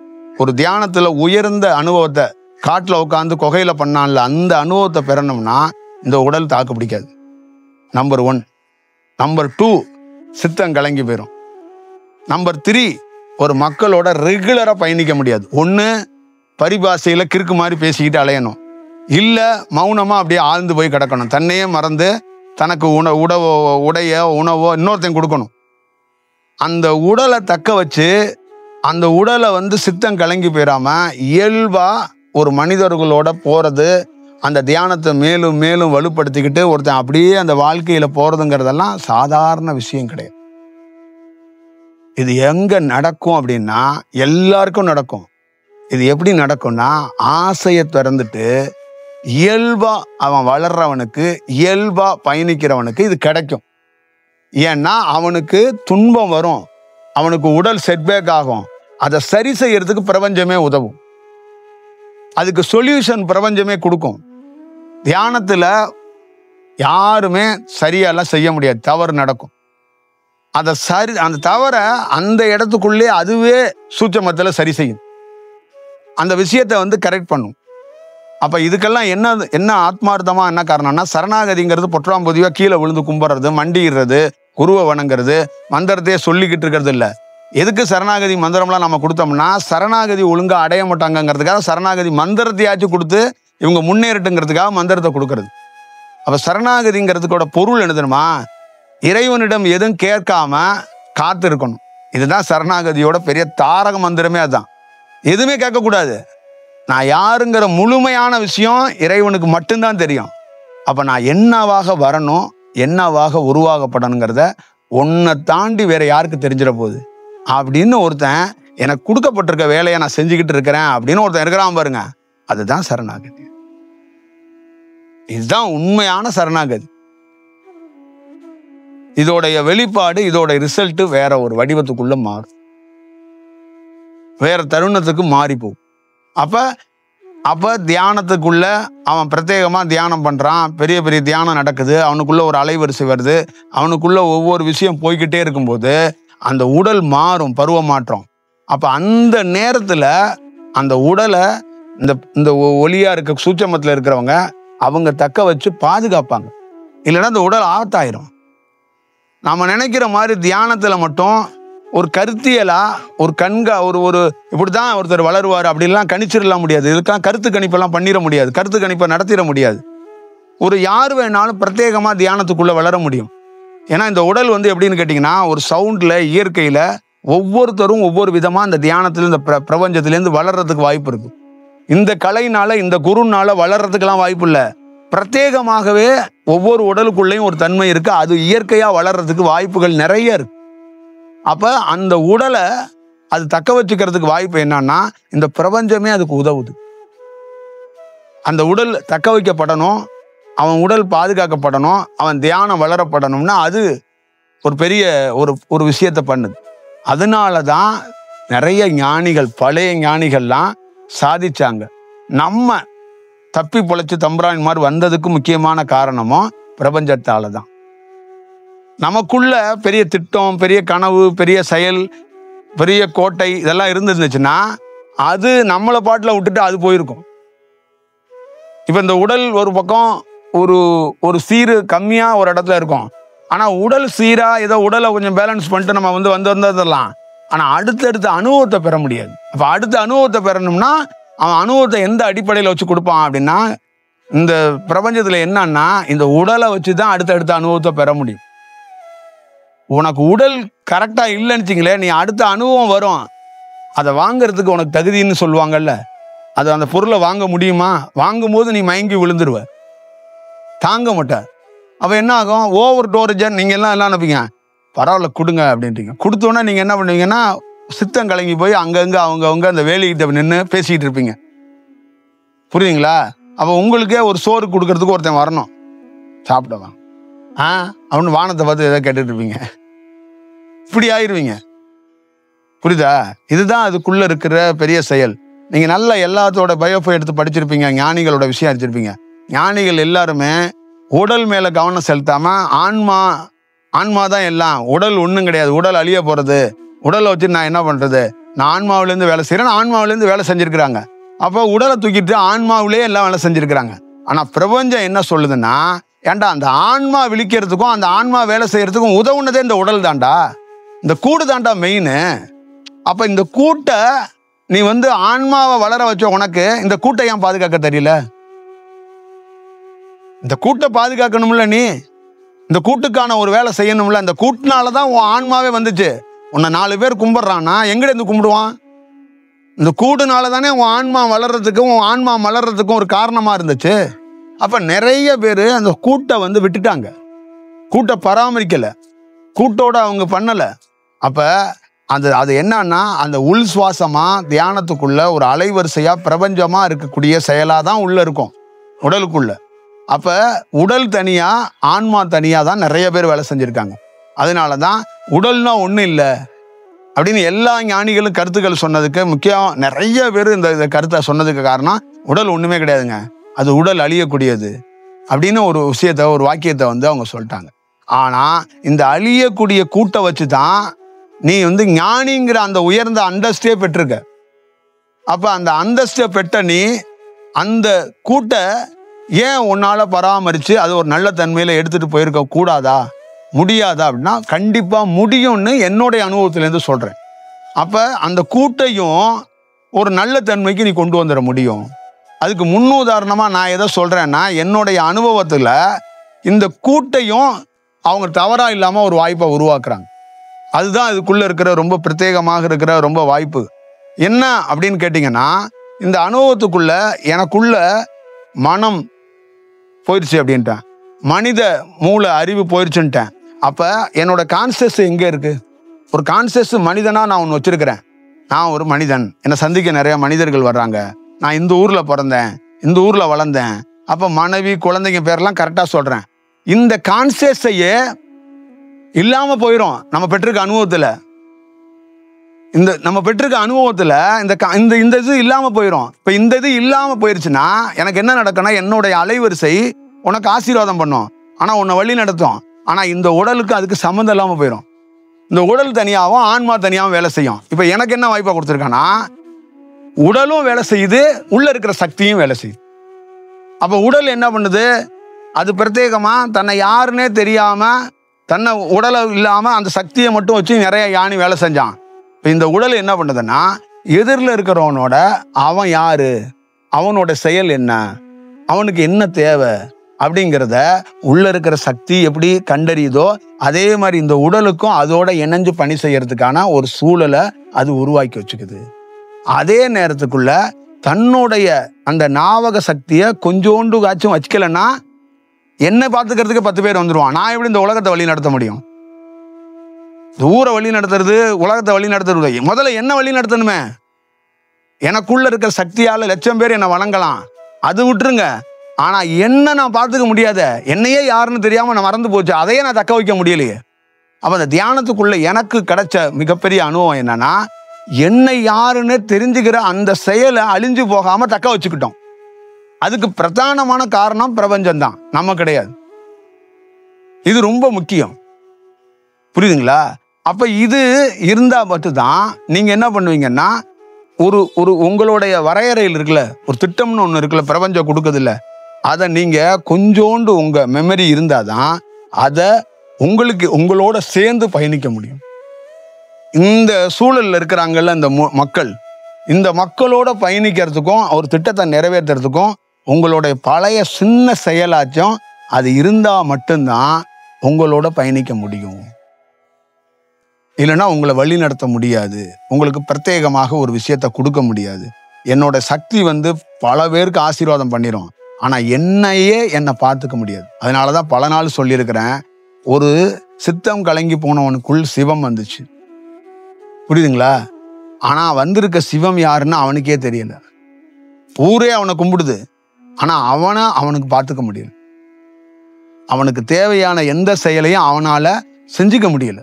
ஒரு தியானத்தில் உயர்ந்த அனுபவத்தை காட்டில் உட்காந்து குகையில் பண்ணான்ல அந்த அனுபவத்தை பெறணும்னா இந்த உடல் தாக்கு பிடிக்காது. நம்பர் 1. நம்பர் 2, சித்தம் கலங்கி போயிடும். நம்பர் 3, ஒரு மக்களோட ரெகுலராக பயணிக்க முடியாது. 1 பரிபாஷையில் கிறுக்கு மாதிரி பேசிக்கிட்டு அலையணும், இல்லை மௌனமாக அப்படியே ஆழ்ந்து போய் கிடக்கணும். தன்னையே மறந்து தனக்கு உணவோ இன்னொருத்தையும் கொடுக்கணும். அந்த உடலை தக்க வச்சு அந்த உடலை சித்தம் கலங்கி போயிடாம இயல்பாக ஒரு மனிதர்களோட போகிறது, அந்த தியானத்தை மேலும் மேலும் வலுப்படுத்திக்கிட்டு ஒருத்தன் அப்படியே அந்த வாழ்க்கையில போறதுங்கிறதெல்லாம் சாதாரண விஷயம் கிடையாது. இது எங்க நடக்கும் அப்படின்னா எல்லாருக்கும் நடக்கும். இது எப்படி நடக்கும்னா, ஆசையை திறந்துட்டு இயல்பா அவன் வளர்றவனுக்கு, இயல்பா பயணிக்கிறவனுக்கு இது கிடைக்கும். ஏன்னா அவனுக்கு துன்பம் வரும், அவனுக்கு உடல் செட்பேக் ஆகும். அதை சரி செய்யறதுக்கு பிரபஞ்சமே உதவும். அதுக்கு சொல்யூஷன் பிரபஞ்சமே கொடுக்கும். தியானத்துல யாருமே சரியாலாம் செய்ய முடியாது, தவறு நடக்கும். அந்த தவற அந்த இடத்துக்குள்ளே அதுவே சூட்சமத்தில் சரி செய்யும். அந்த விஷயத்தை கரெக்ட் பண்ணும். அப்ப இதுக்கெல்லாம் என்ன ஆத்மார்த்தமா என்ன காரணம்னா, சரணாகதிங்கிறது பொற்றாம்பொதிவா கீழே விழுந்து கும்பிடுறது, மண்டிடுறது, குருவை வணங்குறது, மந்திரத்தையே சொல்லிக்கிட்டு இருக்கிறது இல்லை. எதுக்கு சரணாகதி மந்திரம்லாம் நம்ம கொடுத்தோம்னா, சரணாகதி ஒழுங்கா அடைய மாட்டாங்கிறதுக்காக சரணாகதி மந்திரத்தையாச்சும் கொடுத்து இவங்க முன்னேறட்டுங்கிறதுக்காக மந்திரத்தை கொடுக்கறது. அப்ப சரணாகதிங்கிறதுக்கோட பொருள் என்னதுமா, இறைவனிடம் எதுவும் கேட்காம காத்து இருக்கணும். இதுதான் சரணாகதியோட பெரிய தாரக மந்திரமே. அதுதான். எதுவுமே கேட்கக்கூடாது. நான் யாருங்கிற முழுமையான விஷயம் இறைவனுக்கு மட்டும்தான் தெரியும். அப்ப நான் என்னவாக வரணும், என்னவாக உருவாகப்படணுங்கிறத உன்னை தாண்டி வேற யாருக்கு தெரிஞ்சிட போகுது அப்படின்னு ஒருத்தன், எனக்கு கொடுக்கப்பட்டிருக்க வேலையை நான் செஞ்சுக்கிட்டு இருக்கிறேன் அப்படின்னு ஒருத்தன் இருக்கிறான் பாருங்க, அதுதான் சரணாகதி. இதுதான் உண்மையான சரணாகதி. இதோடைய வெளிப்பாடு, இதோட ரிசல்ட் வேற ஒரு வடிவத்துக்குள்ள மாறும், வேற தருணத்துக்கு மாறி போகும். அப்ப தியானத்துக்குள்ள அவன் பிரத்யேகமா தியானம் பண்றான், பெரிய பெரிய தியானம் நடக்குது, அவனுக்குள்ள ஒரு அலைவரிசை வருது, அவனுக்குள்ள ஒவ்வொரு விஷயம் போய்கிட்டே இருக்கும்போது அந்த உடல் மாறும், பருவ மாற்றம். அப்ப அந்த நேரத்துல அந்த உடலை இந்த ஒளியா இருக்க சூட்சமத்துல இருக்கிறவங்க அவங்க தக்க வச்சு பாதுகாப்பாங்க. இல்லைன்னா அந்த உடல் ஆபத்தாயிரும். நாம நினைக்கிற மாதிரி தியானத்துல மட்டும் ஒரு கருத்தியலா ஒரு ஒரு இப்படிதான் ஒருத்தர் வளருவார் அப்படின்லாம் கணிச்சிடலாம் முடியாது. இதுக்கெல்லாம் கருத்து கணிப்பெல்லாம் பண்ணிட முடியாது, கருத்து கணிப்பை நடத்திட முடியாது. ஒரு யார் வேணாலும் பிரத்யேகமா தியானத்துக்குள்ள வளர முடியும். ஏன்னா இந்த உடல் எப்படின்னு கேட்டிங்கன்னா, ஒரு சவுண்ட்ல, இயற்கையில ஒவ்வொருத்தரும் ஒவ்வொரு விதமா இந்த தியானத்துல, இந்த பிரபஞ்சத்திலேருந்து வளர்றதுக்கு வாய்ப்பு இருக்கு. இந்த கலைனால, இந்த குருனால வளர்றதுக்கெல்லாம் வாய்ப்பு இல்லை. பிரத்யேகமாகவே ஒவ்வொரு உடலுக்குள்ளேயும் ஒரு தன்மை இருக்கு, அது இயற்கையா வளர்றதுக்கு வாய்ப்புகள் நிறைய இருக்கு. அப்ப அந்த உடலை அது தக்க வச்சுக்கிறதுக்கு வாய்ப்பு என்னன்னா, இந்த பிரபஞ்சமே அதுக்கு உதவுது. அந்த உடல் தக்க வைக்கப்படணும், அவன் உடல் பாதுகாக்கப்படணும், அவன் தியானம் வளரப்படணும்னா அது ஒரு பெரிய ஒரு விஷயத்தை பண்ணுது. அதனாலதான் நிறைய ஞானிகள், பழைய ஞானிகள்லாம் சாதிச்சாங்க. நம்ம தப்பி பொழைச்சு தம்புரான் மாதிரி வந்ததுக்கு முக்கியமான காரணமும் பிரபஞ்சத்தால தான். நமக்குள்ள பெரிய திட்டம், பெரிய கனவு, பெரிய செயல், பெரிய கோட்டை இதெல்லாம் இருந்துச்சுன்னா அது நம்மளை பாட்டில் விட்டுட்டு அது போயிருக்கும். இப்ப இந்த உடல் ஒரு பக்கம் ஒரு சீரு கம்மியா ஒரு இடத்துல இருக்கும். ஆனா உடல் சீரா ஏதோ உடலை கொஞ்சம் பேலன்ஸ் பண்ணிட்டு நம்ம வந்துடலாம். ஆனா அடுத்தடுத்த அனுபவத்தை பெற முடியாது. அப்ப அடுத்த அனுபவத்தை பெறணும்னா அவன் அனுபவத்தை எந்த அடிப்படையில் வச்சு கொடுப்பான் அப்படின்னா, இந்த பிரபஞ்சத்துல என்னன்னா இந்த உடலை வச்சுதான் அடுத்த அனுபவத்தை பெற முடியும். உனக்கு உடல் கரெக்டா இல்லைன்னு நீ அடுத்த அனுபவம் வரும், அதை வாங்கறதுக்கு உனக்கு தகுதின்னு சொல்லுவாங்கல்ல, அது அந்த பொருளை வாங்க முடியுமா? வாங்கும் போது நீ மயங்கி விழுந்துருவ, தாங்க மாட்ட. அப்ப என்ன ஆகும்? ஓவர் டோரேஜன். நீங்க எல்லாம் நினைப்பீங்க, பரவாயில்ல கொடுங்க அப்படின்றீங்க. கொடுத்தோன்னா நீங்க என்ன பண்ணுவீங்கன்னா, சித்தம் கலங்கி போய் அங்கங்க அவங்க அந்த வேலைகிட்ட நின்று பேசிக்கிட்டு இருப்பீங்க. புரியுதுங்களா? அப்ப உங்களுக்கே ஒரு சோறு கொடுக்கறதுக்கு ஒருத்தன் வரணும், சாப்பிடலாம். அவனு வானத்தை பார்த்து எதாவது கேட்டுட்டு இருப்பீங்க, இப்படி ஆயிடுவீங்க. புரியுதா? இதுதான் அதுக்குள்ள இருக்கிற பெரிய செயல். நீங்க நல்ல எல்லாத்தோட பயோஃபை எடுத்து படிச்சிருப்பீங்க, ஞானிகளோட விஷயம் அடிச்சிருப்பீங்க. ஞானிகள் எல்லாருமே உடல் மேல கவனம் செலுத்தாம ஆன்மா தான் எல்லாம், உடல் ஒன்றும் கிடையாது, உடல் அழிய போறது, உடலை வச்சு நான் என்ன பண்றது, நான் ஆன்மாவிலேருந்து வேலை செய்யறேன், ஆன்மாவிலேருந்து வேலை செஞ்சிருக்கிறாங்க. அப்போ உடலை தூக்கிட்டு ஆன்மாவிலே எல்லாம் வேலை செஞ்சிருக்கிறாங்க. ஆனா பிரபஞ்சம் என்ன சொல்லுதுன்னா, ஏன்டா அந்த ஆன்மா விழிக்கிறதுக்கும் அந்த ஆன்மா வேலை செய்யறதுக்கும் உதவுனதே இந்த உடல் தாண்டா, இந்த கூடு தாண்டா மெயின். அப்ப இந்த கூட்டை நீ ஆன்மாவை வளர வச்ச உனக்கு இந்த கூட்டை ஏன் பாதுகாக்க தெரியல? இந்த கூட்டை பாதுகாக்கணும்ல, நீ இந்த கூட்டுக்கான ஒரு வேலை செய்யணும்ல. இந்த கூட்டினாலதான் உன் ஆன்மாவே வந்துச்சு. உன்னை 4 பேர் கும்பிடுறான்னா எங்கட இருந்து கும்பிடுவான்? இந்த கூடுனால தானே உன் ஆன்மா வளர்றதுக்கும் உன் ஆன்மா மலர்றதுக்கும் ஒரு காரணமா இருந்துச்சு. அப்ப நிறைய பேர் அந்த கூட்டை வந்து விட்டுட்டாங்க, கூட்டை பராமரிக்கல, கூட்டோட அவங்க பண்ணல. அப்ப அது என்னன்னா அந்த உள் சுவாசமா தியானத்துக்குள்ள ஒரு அலைவரிசையா பிரபஞ்சமா இருக்கக்கூடிய செயலா தான் உள்ள இருக்கும் உடலுக்குள்ள. அப்ப உடல் தனியா ஆன்மா தனியா தான் நிறைய பேர் வேலை செஞ்சிருக்காங்க. அதனாலதான் உடல்னா ஒண்ணும் இல்லை அப்படின்னு எல்லா ஞானிகளும் கருத்துக்கள் சொன்னதுக்கு முக்கியம் நிறைய பேர் இந்த கருத்தை சொன்னதுக்கு காரணம் உடல் ஒண்ணுமே கிடையாதுங்க, அது உடல் அழியக்கூடியது அப்படின்னு ஒரு விஷயத்த ஒரு வாக்கியத்தை வந்து அவங்க சொல்லிட்டாங்க. ஆனா இந்த அழியக்கூடிய கூட்டை வச்சுதான் நீ வந்து ஞானிங்கிற அந்த உயர்ந்த அந்தஸ்தே பெற்றிருக்க. அப்ப அந்த அந்தஸ்தை பெற்ற நீ அந்த கூட்டை ஏன் உன்னால பராமரிச்சு அது ஒரு நல்ல தன்மையில எடுத்துட்டு போயிருக்க கூடாதா, முடியாதா அப்படின்னா கண்டிப்பா முடியும்னு என்னுடைய அனுபவத்திலேருந்து சொல்றேன். அப்ப அந்த கூட்டையும் ஒரு நல்ல தன்மைக்கு நீ கொண்டு வந்துட முடியும். அதுக்கு முன்னுதாரணமா நான் எதை சொல்றேன்னா, என்னுடைய அனுபவத்துல இந்த கூட்டையும் அவங்க தவறா இல்லாம ஒரு வாய்ப்பை உருவாக்குறாங்க. அதுதான் இதுக்குள்ள இருக்கிற ரொம்ப பிரத்யேகமாக இருக்கிற ரொம்ப வாய்ப்பு. என்ன அப்படின்னு கேட்டீங்கன்னா, இந்த அனுபவத்துக்குள்ள எனக்குள்ள மனம் போயிடுச்சு அப்படின்ட்டேன், மனித மூளை அறிவு போயிடுச்சுன்ட்டேன். அப்ப என்னோட கான்சியஸ் எங்க இருக்கு? ஒரு கான்சியஸ் மனிதனா நான் ஒன்று வச்சிருக்கிறேன். நான் ஒரு மனிதன், என்னை சந்திக்க நிறைய மனிதர்கள் வர்றாங்க, நான் இந்த ஊர்ல பிறந்தேன், இந்த ஊர்ல வளர்ந்தேன், அப்ப மனைவி குழந்தைங்க பேரெல்லாம் கரெக்டா சொல்றேன். இந்த கான்சியஸையே இல்லாம போயிடும் நம்ம பெற்றிருக்க அனுபவத்துல. நம்ம பெற்றிருக்க அனுபவத்துல இந்த இது இல்லாம போயிடும். இப்ப இந்த இது இல்லாம போயிருச்சுன்னா எனக்கு என்ன நடக்கும்னா, என்னுடைய அலைவரிசை உனக்கு ஆசீர்வாதம் பண்ணும், ஆனா உன்னை வழி நடத்தும். ஆனா இந்த உடலுக்கு அதுக்கு சம்மந்தம் இல்லாம போயிடும். இந்த உடல் தனியாகவும் ஆன்மா தனியாகவும் வேலை செய்யும். இப்ப எனக்கு என்ன வாய்ப்பா கொடுத்துருக்கானா, உடலும் வேலை செய்யுது, உள்ள இருக்கிற சக்தியும் வேலை செய்யுது. அப்ப உடல் என்ன பண்ணுது, அது பிரத்யேகமா தன்னை யாருன்னே தெரியாம தன்னை உடலை இல்லாம அந்த சக்தியை மட்டும் வச்சு நிறைய யானி வேலை செஞ்சான். இப்போ இந்த உடல் என்ன பண்ணுதுன்னா, எதிரில் இருக்கிறவனோட அவன் யாரு, அவனோட செயல் என்ன, அவனுக்கு என்ன தேவை அப்படிங்கிறத உள்ள இருக்கிற சக்தி எப்படி கண்டறியுதோ அதே மாதிரி இந்த உடலுக்கும் அதோட இணைஞ்சு பணி செய்யறதுக்கான ஒரு சூழலை அது உருவாக்கி வச்சுக்குது. அதே நேரத்துக்குள்ள தன்னுடைய அந்த ஞாபக சக்தியை கொஞ்சோண்டு காச்சும் வச்சுக்கலன்னா என்ன பார்த்துக்கிறதுக்கு 10 பேர் வந்துடுவான். நான் எப்படி இந்த உலகத்தை வழி நடத்த முடியும்? ஊரை வழி நடத்துறது, உலகத்தை வழி நடத்துறது, முதல்ல என்ன வழி நடத்தணுமே. எனக்குள்ள இருக்கிற சக்தியால 1,00,000 பேர் என்னை வணங்கலாம், அது விட்டுருங்க. ஆனா என்ன நான் பார்த்துக்க முடியாத, என்னையே யாருன்னு தெரியாம நான் மறந்து போச்சு, அதையே நான் தக்க வைக்க முடியலையே. அப்ப அந்த தியானத்துக்குள்ள எனக்கு கிடைச்ச மிகப்பெரிய அனுபவம் என்னன்னா, என்னை யாருன்னு தெரிஞ்சுக்கிற அந்த செயலை அழிஞ்சு போகாம தக்க வச்சுக்கிட்டோம். அதுக்கு பிரதானமான காரணம் பிரபஞ்சம்தான், நம்ம கிடையாது. இது ரொம்ப முக்கியம், புரியுதுங்களா? அப்ப இது இருந்தா மட்டும்தான் நீங்க என்ன பண்ணுவீங்கன்னா, ஒரு உங்களுடைய வரையறையில் இருக்குல்ல, ஒரு திட்டம்னு ஒண்ணு இருக்குல்ல, பிரபஞ்சம் கொடுக்குது இல்ல, அதை நீங்க கொஞ்சோண்டு உங்க மெமரி இருந்தாதான் அதை உங்களோட சேர்ந்து பயணிக்க முடியும். இந்த சூழல்ல இருக்கிறாங்கல்ல இந்த மக்கள், இந்த மக்களோட பயணிக்கிறதுக்கும் ஒரு திட்டத்தை நிறைவேற்றுறதுக்கும் உங்களுடைய பழைய சின்ன செயலாச்சும் அது இருந்தா மட்டும்தான் உங்களோட பயணிக்க முடியும். இல்லைன்னா உங்களை வழி நடத்த முடியாது, உங்களுக்கு பிரத்யேகமாக ஒரு விஷயத்த கொடுக்க முடியாது. என்னோட சக்தி பல பேருக்கு ஆசீர்வாதம் பண்ணிடும், ஆனா என்னை பார்த்துக்க முடியாது. அதனாலதான் பல நாள் சொல்லியிருக்கிறேன், ஒரு சித்தம் கலங்கி போனவனுக்குள் சிவம் வந்துச்சு, புரியுதுங்களா? ஆனா வந்திருக்க சிவம் யாருன்னு அவனுக்கே தெரியல. ஊரே அவனை கும்பிடுது, ஆனா அவனுக்கு பார்த்துக்க முடியல. அவனுக்கு தேவையான எந்த செயலையும் அவனால செஞ்சுக்க முடியல.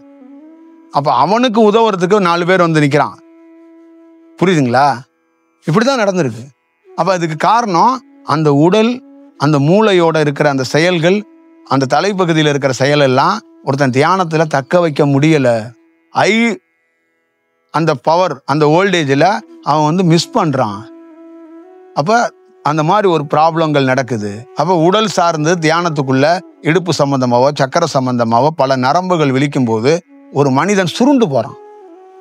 அப்ப அவனுக்கு உதவுறதுக்கு 4 பேர் நிக்கிறான், புரியுதுங்களா? இப்படிதான் நடந்திருக்கு. அப்ப அதுக்கு காரணம் அந்த உடல், அந்த மூளையோட இருக்கிற அந்த செயல்கள், அந்த தலைப்பகுதியில் இருக்கிற செயல் எல்லாம் ஒருத்தன் தியானத்துல தக்க வைக்க முடியல. அந்த பவர், அந்த ஓல்டேஜில் அவன் மிஸ் பண்றான். அப்ப அந்த மாதிரி ஒரு ப்ராப்ளங்கள் நடக்குது. அப்ப உடல் சார்ந்து தியானத்துக்குள்ள இடுப்பு சம்பந்தமாவோ சக்கர சம்பந்தமாவோ பல நரம்புகள் விழிக்கும் போது ஒரு மனிதன் சுருண்டு போறான்,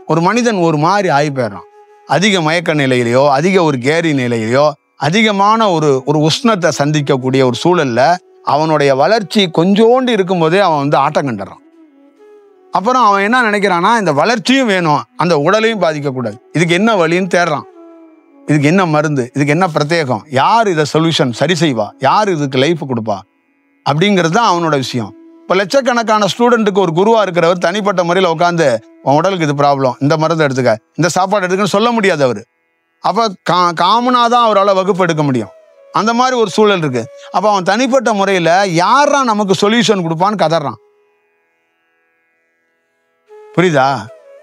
ஒரு மனிதன் ஒரு மாதிரி ஆகி போயிடுறான். அதிக மயக்க நிலையிலையோ அதிக ஒரு கேரி நிலையிலையோ அதிகமான ஒரு உஷ்ணத்தை சந்திக்கக்கூடிய ஒரு சூழல்ல அவனுடைய வளர்ச்சி கொஞ்சோண்டு இருக்கும்போதே அவன் ஆட்டம் கண்டுறான். அப்புறம் அவன் என்ன நினைக்கிறான்னா, இந்த வளர்ச்சியும் வேணும், அந்த உடலையும் பாதிக்கக்கூடாது, இதுக்கு என்ன வழின்னு தேடுறான். இதுக்கு என்ன மருந்து, இதுக்கு என்ன பிரத்யேகம், யார் இதை சொல்யூஷன் சரி செய்வா, யார் இதுக்கு லைஃப் கொடுப்பா அப்படிங்கிறது தான் அவனோட விஷயம். இப்போ லட்சக்கணக்கான ஸ்டூடெண்ட்டுக்கு ஒரு குருவா இருக்கிறவர் தனிப்பட்ட முறையில் உட்காந்து உன் உடலுக்கு இது ப்ராப்ளம், இந்த மருந்து எடுத்துக்க, இந்த சாப்பாடு எடுத்துக்கன்னு சொல்ல முடியாது அவர். அப்போ காமனாக தான் அவரால் வகுப்பு எடுக்க முடியும். அந்த மாதிரி ஒரு சூழல் இருக்கு. அப்போ அவன் தனிப்பட்ட முறையில் யாரா நமக்கு சொல்யூஷன் கொடுப்பான்னு கதறான். புரியுதா?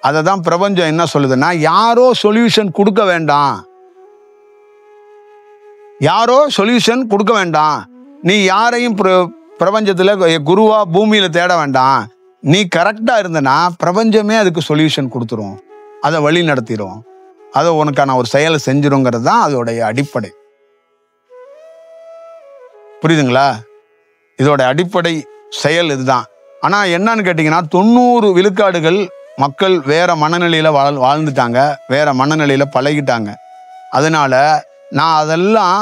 அதை தான் பிரபஞ்சம் என்ன சொல்லுதுன்னா, யாரோ சொல்யூஷன் கொடுக்க வேண்டாம், யாரோ சொல்யூஷன் கொடுக்க வேண்டாம், நீ யாரையும் பிரபஞ்சத்துல குருவா பூமியில தேட வேண்டாம், நீ கரெக்டா இருந்தனா பிரபஞ்சமே அதுக்கு சொல்யூஷன் கொடுத்துரும், அதை வழி நடத்திடும், அதை உனக்கான ஒரு செயலை செஞ்சிருங்கிறது தான் அதோடைய அடிப்படை. புரியுதுங்களா? இதோட அடிப்படை செயல் இதுதான். ஆனா என்னன்னு கேட்டீங்கன்னா, 90 விழுக்காடுகள் மக்கள் வேற மனநிலையில வாழ்ந்துட்டாங்க, வேற மனநிலையில பழகிட்டாங்க. அதனால நான் அதெல்லாம்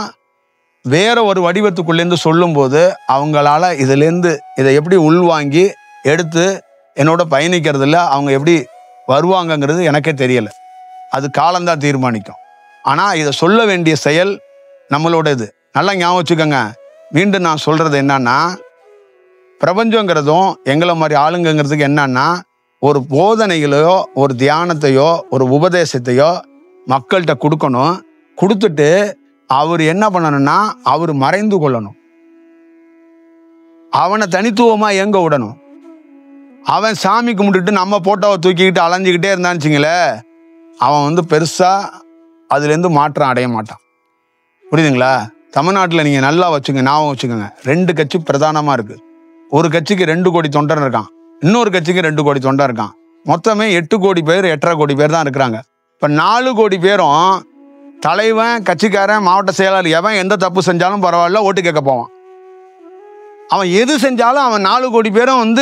வேற ஒரு வடிவத்துக்குள்ளேருந்து சொல்லும்போது அவங்களால இதுலேருந்து இதை எப்படி உள்வாங்கி எடுத்து என்னோட பயணிக்கிறதுல அவங்க எப்படி வருவாங்கங்கிறது எனக்கே தெரியலை. அது காலம்தான் தீர்மானிக்கும். ஆனால் இதை சொல்ல வேண்டிய செயல் நம்மளோட இது. நல்லா ஞாபகம் வச்சுக்கோங்க. மீண்டும் நான் சொல்றது என்னன்னா, பிரபஞ்சங்கிறதும் எங்களை மாதிரி ஆளுங்கிறதுக்கு என்னன்னா, ஒரு போதனைகளையோ ஒரு தியானத்தையோ ஒரு உபதேசத்தையோ மக்கள்கிட்ட கொடுக்கணும். கொடுத்துட்டு அவர் என்ன பண்ணணும்னா, அவர் மறைந்து கொள்ளணும், அவனை தனித்துவமா இயங்க விடணும். அவன் சாமி கும்பிட்டுட்டு நம்ம போட்டோவை தூக்கிக்கிட்டு அலைஞ்சிக்கிட்டே இருந்தான்னு வச்சுங்களே, அவன் பெருசா அதுலேருந்து மாற்றம் அடைய மாட்டான். புரியுதுங்களா? தமிழ்நாட்டில் நீங்கள் நல்லா ஞாபகம் வச்சுக்கோங்க, 2 கட்சி பிரதானமாக இருக்கு. ஒரு கட்சிக்கு 2 கோடி தொண்டர் இருக்கான், இன்னொரு கட்சிக்கு 2 கோடி தொண்டர் இருக்கான். மொத்தமே 8 கோடி பேர் 8.5 கோடி பேர் தான் இருக்கிறாங்க. இப்போ 4 கோடி பேரும் தலைவன், கட்சிக்காரன், மாவட்ட செயலாளர் எவன் எந்த தப்பு செஞ்சாலும் பரவாயில்ல ஓட்டு கேட்க போவான். அவன் எது செஞ்சாலும் அவன் 4 கோடி பேரும்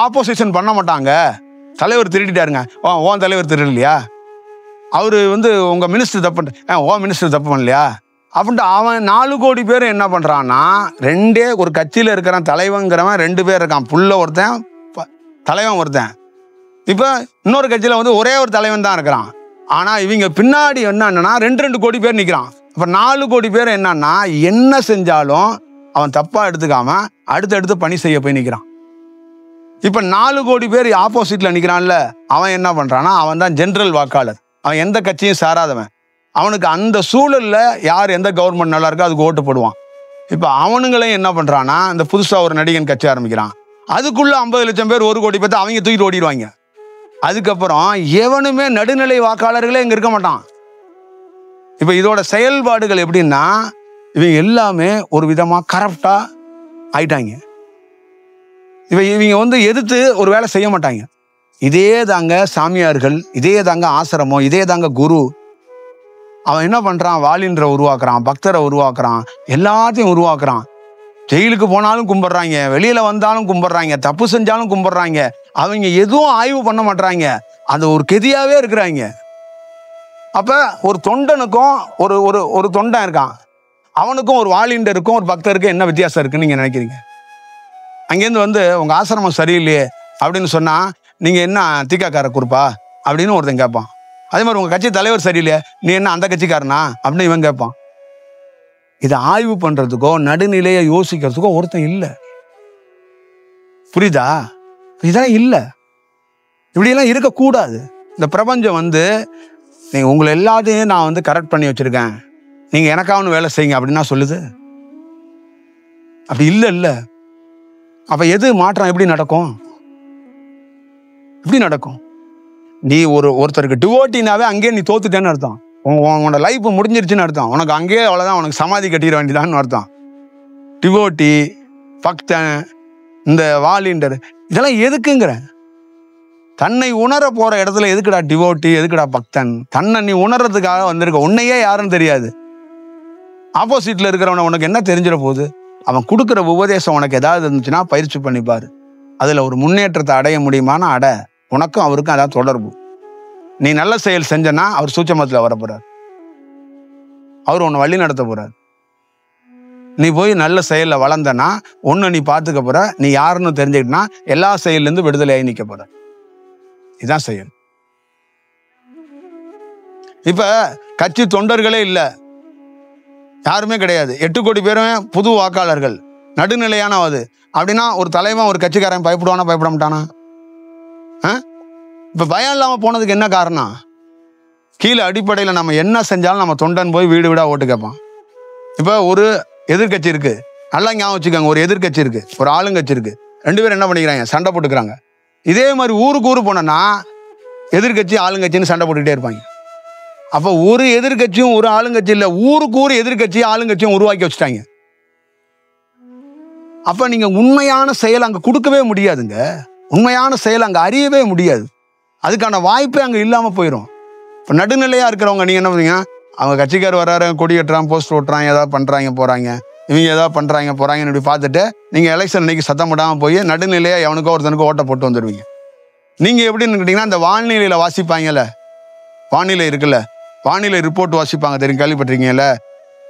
ஆப்போசிஷன் பண்ண மாட்டாங்க. தலைவர் திருடிட்டாருங்க, ஓன் தலைவர் திருடலையா, அவரு உங்க மினிஸ்டர் தப்பு, ஓன் மினிஸ்டர் தப்பு பண்ணலையா அப்படின்ட்டு அவன் 4 கோடி பேரும் என்ன பண்றான்னா, ஒரு கட்சியில இருக்கிறான் தலைவங்கிறவன் 2 பேர் இருக்கான், புள்ள ஒருத்தன் தலைவன் ஒருத்தன். இப்ப இன்னொரு கட்சியில ஒரே ஒரு தலைவன் தான் இருக்கிறான். ஆனா இவங்க பின்னாடி என்னன்னா 2 கோடி பேர் நிக்கிறான். அப்ப 4 கோடி பேர் என்னன்னா, என்ன செஞ்சாலும் அவன் தப்பா எடுத்துக்காம அடுத்தடுத்து பணி செய்ய போய் நிக்கிறான். இப்ப 4 கோடி பேர் ஆப்போசிட்ல நிக்கிறான்ல, அவன் என்ன பண்றான்னா, அவன் தான் ஜெனரல் வாக்காளர், அவன் எந்த கட்சியும் சாராதவன். அவனுக்கு அந்த சூழல்ல யார் எந்த கவர்மெண்ட் நல்லா இருக்கோ அதுக்கு ஓட்டு போடுவான். இப்ப அவனுங்களையும் என்ன பண்றான்னா, இந்த புதுசா ஒரு நடிகன் கட்சி ஆரம்பிக்கிறான், அதுக்குள்ள 50 லட்சம் பேர் 1 கோடி பேர் அவங்க தூக்கிட்டு ஓடிடுவாங்க. அதுக்கப்புறம் எவனுமே நடுநிலை வாக்காளர்களே இங்க இருக்க மாட்டான். இப்ப இதோட செயல்பாடுகள் எப்படின்னா, இவங்க எல்லாமே ஒரு விதமா கரப்டா ஆயிட்டாங்க. இவங்க எதிர்த்து ஒரு வேலை செய்ய மாட்டாங்க. இதே தாங்க சாமியார்கள், இதே தாங்க ஆசிரமம், இதே தாங்க குரு. அவன் என்ன பண்றான், வாலின்ற உருவாக்குறான், பக்தரை உருவாக்குறான், எல்லாத்தையும் உருவாக்குறான். ஜெயிலுக்கு போனாலும் கும்பிடுறாங்க, வெளியில வந்தாலும் கும்பிடுறாங்க, தப்பு செஞ்சாலும் கும்பிடுறாங்க. அவங்க எதுவும் ஆய்வு பண்ண மாட்டாங்க, அது ஒரு கெதியாவே இருக்கிறாங்க. அப்ப ஒரு தொண்டனுக்கும் ஒரு தொண்டன் இருக்கான், அவனுக்கும் ஒரு வாலிண்டருக்கும் ஒரு பக்தருக்கும் என்ன வித்தியாசம் இருக்குன்னு நீங்க நினைக்கிறீங்க? அங்கேருந்து உங்க ஆசிரமம் சரியில்லையே அப்படின்னு சொன்னா, நீங்க என்ன திகாக்கார குறுப்பா அப்படின்னு ஒருத்தன் கேட்பான். அதே மாதிரி உங்க கட்சி தலைவர் சரியில்லையே, நீ என்ன அந்த கட்சிக்காரனா அப்படின்னு இவன் கேட்பான். இதை ஆய்வு பண்றதுக்கோ நடுநிலையை யோசிக்கிறதுக்கோ ஒருத்தன் இல்லை. புரியுதா? இதெல்லாம் இல்லை, இப்படியெல்லாம் இருக்கக்கூடாது. இந்த பிரபஞ்சம் நீங்க உங்களை எல்லாத்தையும் நான் கரெக்ட் பண்ணி வச்சிருக்கேன், நீங்க எனக்காவது வேலை செய்யுங்க அப்படின்னா சொல்லுது? அப்படி இல்லை. அப்ப எது மாற்றம் எப்படி நடக்கும்? எப்படி நடக்கும்? நீ ஒருத்தருக்கு டிவோட்டினாவே அங்கேயே நீ தோத்துட்டேன்னு அர்த்தம். உன்னோட லைஃப் முடிஞ்சிருச்சுன்னு அர்த்தம். உனக்கு அங்கேயே அவ்வளோதான், உனக்கு சமாதி கட்டிட வேண்டியதான்னு அர்த்தம். டிவோட்டி, பக்தன், இந்த வாலிண்டர் இதெல்லாம் எதுக்குங்கிற? தன்னை உணர போற இடத்துல எதுக்குடா டிவோட்டி, எதுக்குடா பக்தன்? தன்னை நீ உணர்றதுக்காக வந்திருக்க, உன்னையே யாருன்னு தெரியாது. ஆப்போசிட்ல இருக்கிறவனை உனக்கு என்ன தெரிஞ்சிட போகுது? அவன் கொடுக்குற உபதேசம் உனக்கு ஏதாவது இருந்துச்சுன்னா பயிற்சி பண்ணிப்பாரு, அதுல ஒரு முன்னேற்றத்தை அடைய முடியுமானா அட. உனக்கும் அவருக்கும் அதாவது தொடர்பு. நீ நல்ல செயல் செஞ்சனா அவர் சூட்சமத்துல வரப்போறார், அவர் உன்னை வழி நடத்த போறார். நீ போய் நல்ல செயல்ல வளர்ந்தனா ஒன்னு நீ பார்த்துக்க போற, நீ யாருன்னு தெரிஞ்சுக்கிட்டனா எல்லா செயல்ல இருந்து விடுதலையாகி நிக்க போற. இதுதான் செயல். இப்ப கட்சி தொண்டர்களே இல்லை, யாருமே கிடையாது. 8 கோடி பேருமே புது வாக்காளர்கள், நடுநிலையான அது. அப்படின்னா ஒரு தலைவன் ஒரு கட்சிக்காரன் பயப்படுவானா பயப்பட மாட்டானா? இப்போ பயம் இல்லாமல் போனதுக்கு என்ன காரணம்? கீழே அடிப்படையில் நம்ம என்ன செஞ்சாலும் நம்ம தொண்டன் போய் வீடு வீடாக ஓட்டு கேட்பான். இப்போ ஒரு எதிர்கட்சி இருக்கு, நல்லா ஞாபகம் வச்சுக்கோங்க. ஒரு எதிர்கட்சி இருக்கு, ஒரு ஆளுங்கட்சி இருக்கு, 2 பேரும் என்ன பண்ணிக்கிறாங்க? சண்டை போட்டுக்கிறாங்க. இதே மாதிரி ஊருக்கு ஊர் போனோன்னா எதிர்கட்சி ஆளுங்கட்சின்னு சண்டை போட்டுக்கிட்டே இருப்பாங்க. அப்போ ஒரு எதிர்கட்சியும் ஒரு ஆளுங்கட்சி இல்லை, ஊருக்கு ஊர் எதிர்கட்சியும் ஆளுங்கட்சியும் உருவாக்கி வச்சுட்டாங்க. அப்போ நீங்கள் உண்மையான செயல் அங்கே கொடுக்கவே முடியாதுங்க. உண்மையான செயல் அங்கே அறியவே முடியாது. அதுக்கான வாய்ப்பே அங்கே இல்லாமல் போயிடும். இப்போ நடுநிலையாக இருக்கிறவங்க நீங்கள் என்ன பண்ணுவீங்க? அவங்க கட்சிக்கார் வர்றாரு, கொடி கட்டுறான், போஸ்டர் ஓட்டுறாங்க, ஏதாவது பண்ணுறாங்க போகிறாங்க, இவங்க ஏதாவது பண்ணுறாங்க போகிறாங்கன்னு இப்படி பார்த்துட்டு நீங்கள் எலெக்ஷன் அன்னைக்கு சத்தம் போடாமல் போய் நடுநிலையாக எவனுக்கோ ஒருத்தனுக்கு ஓட்டை போட்டு வந்துடுவீங்க. நீங்கள் எப்படின்னு கேட்டிங்கன்னா, இந்த வானிலையில் வாசிப்பாங்கல்ல, வானிலை இருக்குல்ல, வானிலை ரிப்போர்ட் வாசிப்பாங்க தெரியும், கேள்விப்பட்டிருக்கீங்கல்ல,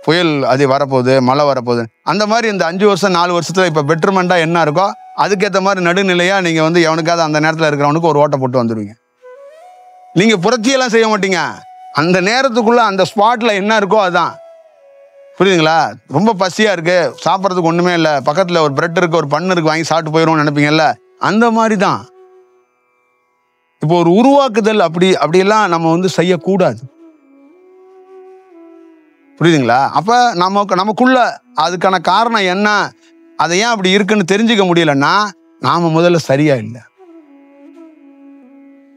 புயல் அது வரப்போகுது, மழை வரப்போகுது. அந்த மாதிரி இந்த 5 வருஷம் 4 வருஷத்தில் இப்போ பெட்டர்மெண்ட்டாக என்ன இருக்கோ அதுக்கேற்ற மாதிரி நடுநிலையாக நீங்கள் வந்து எவனுக்காவது அந்த நேரத்தில் இருக்கிறவனுக்கு ஒரு ஓட்டை போட்டு வந்துடுவீங்க. நீங்கள் புரட்சியெல்லாம் செய்ய மாட்டீங்க. அந்த நேரத்துக்குள்ளே அந்த ஸ்பாட்டில் என்ன இருக்கோ அதுதான். புரியுதுங்களா? ரொம்ப பசியாக இருக்குது, சாப்பிட்றதுக்கு ஒன்றுமே இல்லை, பக்கத்தில் ஒரு பிரெட் இருக்குது, ஒரு பண்ணு இருக்குது, வாங்கி சாப்பிட்டு போயிடும்னு நினைப்பீங்கல்ல, அந்த மாதிரி தான். இப்போ ஒரு உருவாக்குதல் அப்படியெல்லாம் நம்ம வந்து செய்யக்கூடாது. புரியுதுங்களா? அப்போ நமக்குள்ள அதுக்கான காரணம் என்ன, அதை ஏன் அப்படி இருக்குன்னு தெரிஞ்சுக்க முடியலன்னா நாம் முதல்ல சரியா இல்லை.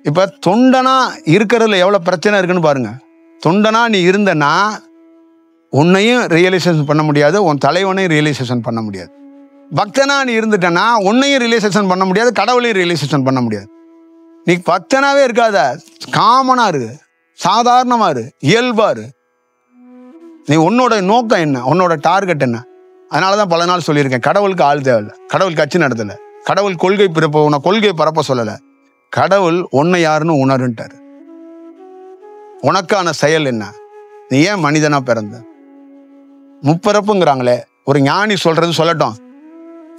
இப்போ தொண்டனா இருக்கிறதுல எவ்வளோ பிரச்சனை இருக்குன்னு பாருங்க. தொண்டனா நீ இருந்தனா உன்னையும் ரியலைசேஷன் பண்ண முடியாது, உன் தலைவனையும் ரியலைசேஷன் பண்ண முடியாது. பக்தனா நீ இருந்துட்டனா உன்னையும் ரியலைசேஷன் பண்ண முடியாது, கடவுளையும் ரியலைசேஷன் பண்ண முடியாது. நீ பக்தனாவே இருக்காத, காமனா இருக்கு, சாதாரணமா இரு, இயல்பா இரு. நீ உன்னோட நோக்கம் என்ன, உன்னோட டார்கெட் என்ன? அதனாலதான் பல நாள் சொல்லியிருக்கேன், கடவுளுக்கு ஆள் தேவையில்லை, கடவுள் கட்சி நடத்தல, கடவுள் கொள்கை உன்னை கொள்கை பரப்ப சொல்லலை, கடவுள் உன்னை யாருன்னு உணருன்ட்டாரு. உனக்கான செயல் என்ன? நீ ஏன் மனிதனா பிறந்த? முப்பிறப்புங்கிறாங்களே, ஒரு ஞானி சொல்றது சொல்லட்டும்,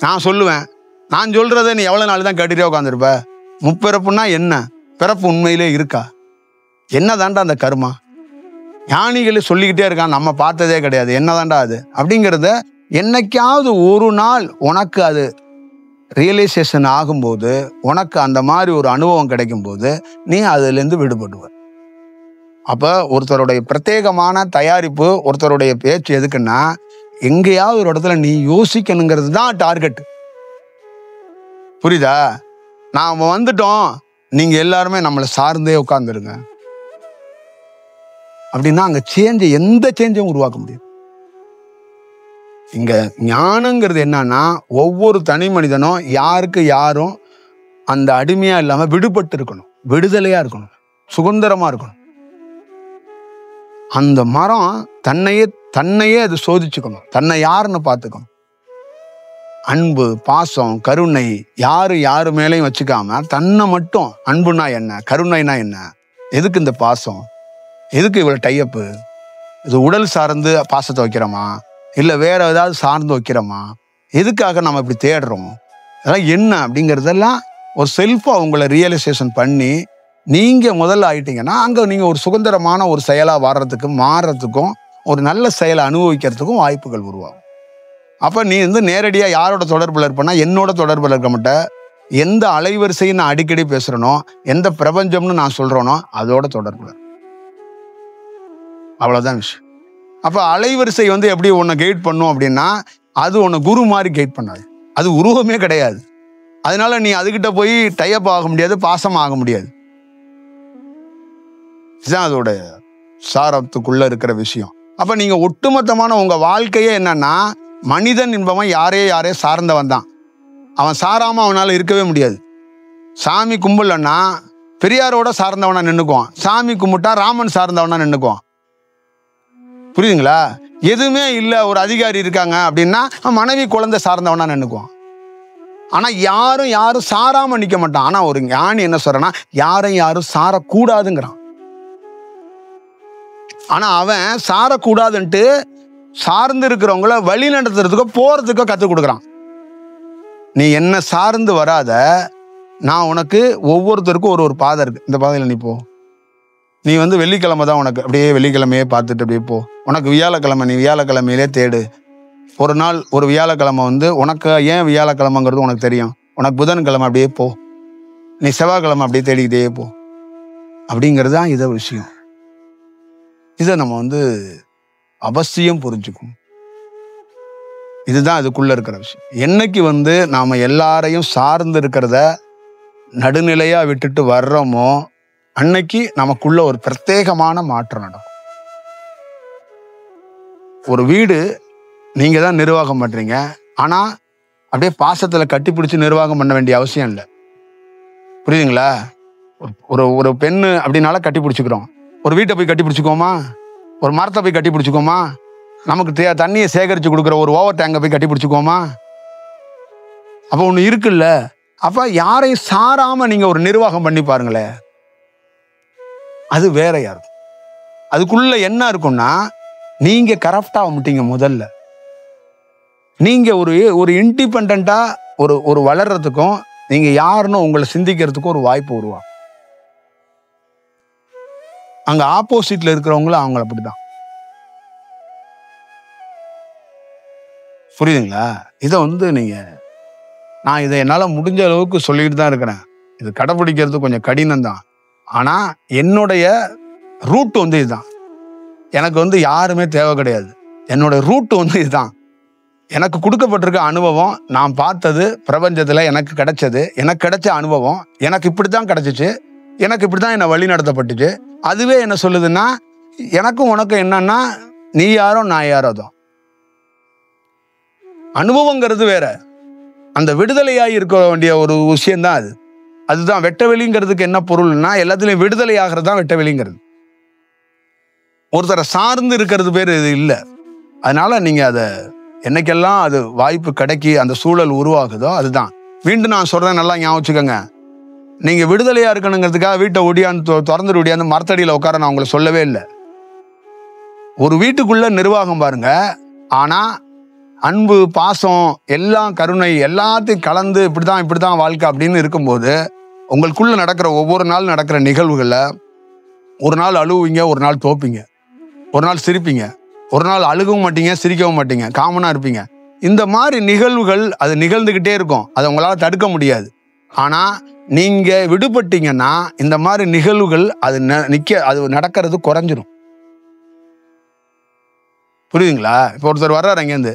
நான் சொல்லுவேன், நான் சொல்றதை நீ எவ்வளவு நாள் தான் கேட்டுட்டே உட்காந்துருப்ப? முப்பிறப்புன்னா என்ன? பிறப்பு உண்மையிலே இருக்கா? என்னதாண்டா அந்த கர்மா? ஞானிகளை சொல்லிக்கிட்டே இருக்கான், நம்ம பார்த்ததே கிடையாது, என்னதாண்டா அது அப்படிங்கிறத என்னைக்காவது ஒரு நாள் உனக்கு அது ரியலைசேஷன் ஆகும்போது, உனக்கு அந்த மாதிரி ஒரு அனுபவம் கிடைக்கும் போது நீ அதுலேருந்து விடுபடுவ. அப்போ ஒருத்தருடைய பிரத்யேகமான தயாரிப்பு, ஒருத்தருடைய பேச்சு எதுக்குன்னா, எங்கேயாவது ஒரு இடத்துல நீ யோசிக்கணுங்கிறது தான் டார்கெட். புரியுதா? நாம் வந்துட்டோம், நீங்க எல்லாருமே நம்மளை சார்ந்தே உட்கார்ந்துருங்க அப்படின்னா அங்க எந்த சேஞ்சும் உருவாக்க முடியும். இங்க ஞானங்கிறது என்னன்னா, ஒவ்வொரு தனி மனிதனும் யாருக்கு யாரும் அந்த அடிமையா இல்லாம விடுபட்டு இருக்கணும், விடுதலையா இருக்கணும், சுதந்திரமா இருக்கணும். அந்த மரம் தன்னையே அது சோதிச்சுக்கணும், தன்னை யாருன்னு பார்த்துக்கணும். அன்பு, பாசம், கருணை யாரு மேலையும் வச்சுக்காம தன்னை மட்டும், அன்புனா என்ன, கருணைனா என்ன, எதுக்கு இந்த பாசம், எதுக்கு இவ்வளவு டையப்பு, இது உடல் சார்ந்து பாசத்தை வைக்கிறோமா, இல்லை வேற ஏதாவது சார்ந்து வைக்கிறோமா, எதுக்காக நம்ம இப்படி தேடுறோம், அதெல்லாம் என்ன அப்படிங்கிறதெல்லாம் ஒரு செல்ஃபாக உங்களை ரியலைசேஷன் பண்ணி நீங்க முதல்ல ஆயிட்டீங்கன்னா அங்க நீங்க ஒரு சுதந்திரமான ஒரு செயலா வர்றதுக்கும் மாறுறதுக்கும் ஒரு நல்ல செயலை அனுபவிக்கிறதுக்கும் வாய்ப்புகள் உருவாகும். அப்ப நீ நேரடியா யாரோட தொடர்புல இருப்பனா, என்னோட தொடர்புல இருக்க மாட்டேன். எந்த அலைவரிசையை நான் அடிக்கடி பேசுறேனோ, எந்த பிரபஞ்சம்னு நான் சொல்றேனோ அதோட தொடர்புல, அவ்வளவுதான் விஷயம். அப்ப அலைவரிசை எப்படி உன்னை கைட் பண்ணும் அப்படின்னா, அது உன்னை குரு மாதிரி கைட் பண்ணாது, அது உருவமே கிடையாது. அதனால நீ அதுகிட்ட போய் டைப் ஆக முடியாது, பாசம் ஆக முடியாது. இதுதான் அதோட சாரத்துக்குள்ள இருக்கிற விஷயம். அப்ப நீங்க ஒட்டுமொத்தமான உங்க வாழ்க்கையே என்னன்னா, மனிதன் என்பவன் யாரே சார்ந்தவன் தான். அவன் சாராம அவனால இருக்கவே முடியாது. சாமி கும்பிடலன்னா பெரியாரோட சார்ந்தவனா நின்னுக்குவான், சாமி கும்பிட்டா ராமன் சார்ந்தவனா நின்னுக்குவான். புரியுதுங்களா? எதுவுமே இல்லை, ஒரு அதிகாரி இருக்காங்க அப்படின்னா மனைவி குழந்தை சார்ந்தவனா நின்னுக்குவான். ஆனா யாரும் சாராம நிக்க மாட்டான். ஆனா ஒரு ஞானி என்ன சொல்றான்னா, யாரும் சாரக்கூடாதுங்கிறான். ஆனா அவன் சாரக்கூடாதுன்ட்டு சார்ந்து இருக்கிறவங்கள வழி நடத்துறதுக்கோ போறதுக்கோ கற்றுக் கொடுக்குறான். நீ என்ன சார்ந்து வராத, நான் உனக்கு ஒவ்வொருத்தருக்கும் ஒரு பாதை இருக்கு, இந்த பாதையில் நீ போ. நீ வந்து வெள்ளிக்கிழமை தான் உனக்கு, அப்படியே வெள்ளிக்கிழமையே பார்த்துட்டு அப்படியே போ. உனக்கு வியாழக்கிழமை, நீ வியாழக்கிழமையிலே தேடு. ஒரு நாள் ஒரு வியாழக்கிழமை வந்து உனக்கு ஏன் வியாழக்கிழமைங்கிறது உனக்கு தெரியும். உனக்கு புதன்கிழமை அப்படியே போ, நீ செவ்வாய்க்கிழமை அப்படியே தேடிக்கிட்டே போ. அப்படிங்கிறது தான் இதை விஷயம். இதை நம்ம வந்து அவசியம் புரிஞ்சுக்கணும். இதுதான் இதுக்குள்ள இருக்கிற விஷயம். என்னைக்கு வந்து நாம எல்லாரையும் சார்ந்து இருக்கிறத நடுநிலையா விட்டுட்டு வர்றோமோ அன்னைக்கு நமக்குள்ள ஒரு பிரத்யேகமான மாற்றம் நடக்கும். ஒரு வீடு நீங்க தான் நிர்வாகம் பண்றீங்க, ஆனா அப்படியே பாசத்துல கட்டி பிடிச்சி நிர்வாகம் பண்ண வேண்டிய அவசியம் இல்லை. புரியுதுங்களா? ஒரு ஒரு பெண்ணு அப்படின்னால கட்டி பிடிச்சிக்கிறோம். ஒரு வீட்டை போய் கட்டி பிடிச்சிக்கோமா? ஒரு மரத்தை போய் கட்டி பிடிச்சிக்கோமா? நமக்கு தண்ணியை சேகரித்து கொடுக்குற ஒரு ஓவர் டேங்கை போய் கட்டி பிடிச்சிக்கோமா? அப்போ ஒன்று இருக்குல்ல. அப்போ யாரையும் சாராம நீங்க ஒரு நிர்வாகம் பண்ணி பாருங்களேன், அது வேறையா இருக்கும். அதுக்குள்ள என்ன இருக்கும்னா, நீங்க கரெக்டா வந்துட்டீங்க. முதல்ல நீங்க ஒரு இண்டிபெண்டா ஒரு வளர்றதுக்கும் நீங்க யாருன்னு உங்களை சிந்திக்கிறதுக்கும் ஒரு வாய்ப்பு உருவாகும். அங்க ஆப்போசிட்ல இருக்கிறவங்களும் அவங்கள அப்படிதான். புரியுதுங்களா? இதை வந்து நான் இதை என்னால் முடிஞ்ச அளவுக்கு சொல்லிட்டு தான் இருக்கிறேன். இது கடைபிடிக்கிறது கொஞ்சம் கடினம் தான். ஆனால் என்னுடைய ரூட் வந்து இதுதான். எனக்கு வந்து யாருமே தேவை கிடையாது. என்னோட ரூட் வந்து இதுதான். எனக்கு கொடுக்கப்பட்டிருக்க அனுபவம், நான் பார்த்தது பிரபஞ்சத்தில் எனக்கு கிடைச்சது, எனக்கு கிடைச்ச அனுபவம் எனக்கு இப்படி தான் கிடைச்சிச்சு, எனக்கு இப்படி தான் என்னை வழி நடத்தப்பட்டுச்சு. அதுவே என்ன சொல்லுதுன்னா, எனக்கும் உனக்கும் என்னன்னா, நீ யாரோ நான் யாரோ தான். அனுபவங்கிறது வேற, அந்த விடுதலையாகி இருக்க வேண்டிய ஒரு விஷயம்தான் அது. அதுதான் வெட்ட வெளிங்கிறதுக்கு என்ன பொருள்னா, எல்லாத்துலேயும் விடுதலை ஆகிறது தான் வெட்ட வெளிங்கிறது. ஒருத்தரை சார்ந்து இருக்கிறது பேர் இது இல்லை. அதனால நீங்க அதை என்னைக்கெல்லாம் அது வாய்ப்பு கிடைக்கி அந்த சூழல் உருவாகுதோ அதுதான். மீண்டும் நான் சொல்றேன், நல்லா ஞாபகம் வச்சுக்கோங்க. நீங்க விடுதலையா இருக்கணுங்கிறதுக்காக வீட்டை ஒடியாந்து திறந்துட்டு ஒடியாந்து மரத்தடியில் உட்கார நான் உங்களை சொல்லவே இல்லை. ஒரு வீட்டுக்குள்ள நிர்வாகம் பாருங்க. ஆனா அன்பு, பாசம், எல்லாம் கருணை எல்லாத்தையும் கலந்து இப்படிதான் வாழ்க்கை அப்படின்னு இருக்கும்போது, உங்களுக்குள்ள நடக்கிற ஒவ்வொரு நாள் நடக்கிற நிகழ்வுகளை ஒரு நாள் அழுவீங்க, ஒரு நாள் தோப்பீங்க, ஒரு நாள் சிரிப்பீங்க, ஒரு நாள் அழுகவும் மாட்டீங்க, சிரிக்கவும் மாட்டீங்க, காமனா இருப்பீங்க. இந்த மாதிரி நிகழ்வுகள் அது நிகழ்ந்துகிட்டே இருக்கும். அதை உங்களால தடுக்க முடியாது. ஆனா நீங்க விடுபட்டீங்கன்னா இந்த மாதிரி நிகழ்வுகள் அது நடக்கிறது குறைஞ்சிரும். புரியுதுங்களா? இப்போ ஒருத்தர் வர்றாரு அங்கேருந்து,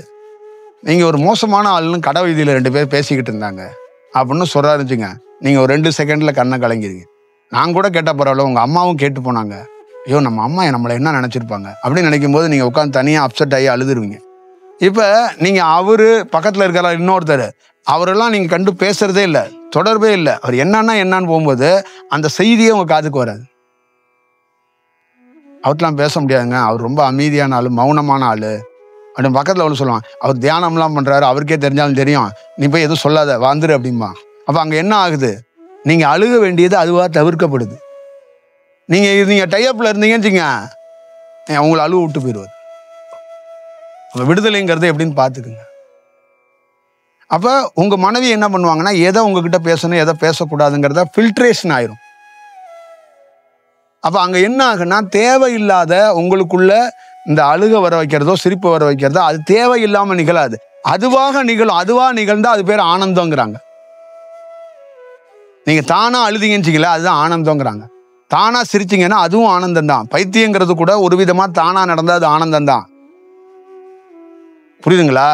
நீங்க ஒரு மோசமான ஆளுன்னு கடை வீதியில 2 பேர் பேசிக்கிட்டு இருந்தாங்க அப்படின்னு சொல்றாருச்சுங்க. நீங்க ஒரு 2 செகண்ட்ல கண்ணை கலங்கிருங்க. நான் கூட கேட்ட பரவாயில்ல, உங்க அம்மாவும் கேட்டு போனாங்க. ஐயோ, நம்ம அம்மா நம்மளை என்ன நினைச்சிருப்பாங்க அப்படின்னு நினைக்கும் போது நீங்க உட்காந்து தனியா அப்செட் ஆகி அழுதுருவீங்க. இப்ப நீங்க அவரு பக்கத்துல இருக்கிற இன்னொருத்தர், அவரெல்லாம் நீங்க கண்டு பேசுறதே இல்லை, தொடர்பே இல்லை. அவர் என்னன்னு போகும்போது அந்த செய்தியே உங்க காதுக்கு வராது. அவர்லாம் பேச முடியாதுங்க, அவர் ரொம்ப அமைதியான ஆளு, மௌனமான ஆளு அப்படின்னு பக்கத்துல ஒன்று சொல்லுவான். அவர் தியானம்லாம் பண்றாரு, அவருக்கே தெரிஞ்சாலும் தெரியும், நீ போய் எதுவும் சொல்லாத வந்துரு அப்படிம்பா. அப்ப அங்க என்ன ஆகுது? நீங்க அழுக வேண்டியது அதுவா தவிர்க்கப்படுது. நீங்க டைப்ல இருந்தீங்கன்னு வச்சுங்க, உங்களை அழுவ விட்டு போயிடுவார். விடுதலைங்கிறது எப்படின்னு பாத்துக்குங்க. அப்ப உங்க மனைவி என்ன பண்ணுவாங்கன்னா, எதை உங்ககிட்ட பேசணும் எதை பேசக்கூடாதுங்கிறத ஃபில்ட்ரேஷன் ஆயிரும். அப்ப அங்க என்ன ஆகுன்னா, தேவையில்லாத உங்களுக்குள்ள இந்த அழுக வர வைக்கிறதோ சிரிப்பு வர வைக்கிறதோ அது தேவையில்லாம நிகழாது. அதுவா நிகழ்ந்தா அது பேர் ஆனந்தங்கிறாங்க. நீங்க தானா அழுதிங்கன்னு அதுதான் ஆனந்தங்கிறாங்க. தானா சிரிச்சிங்கன்னா அதுவும் ஆனந்தம் தான். பைத்தியங்கிறது கூட ஒரு விதமா தானா நடந்தா அது ஆனந்தம் தான். புரியுதுங்களா?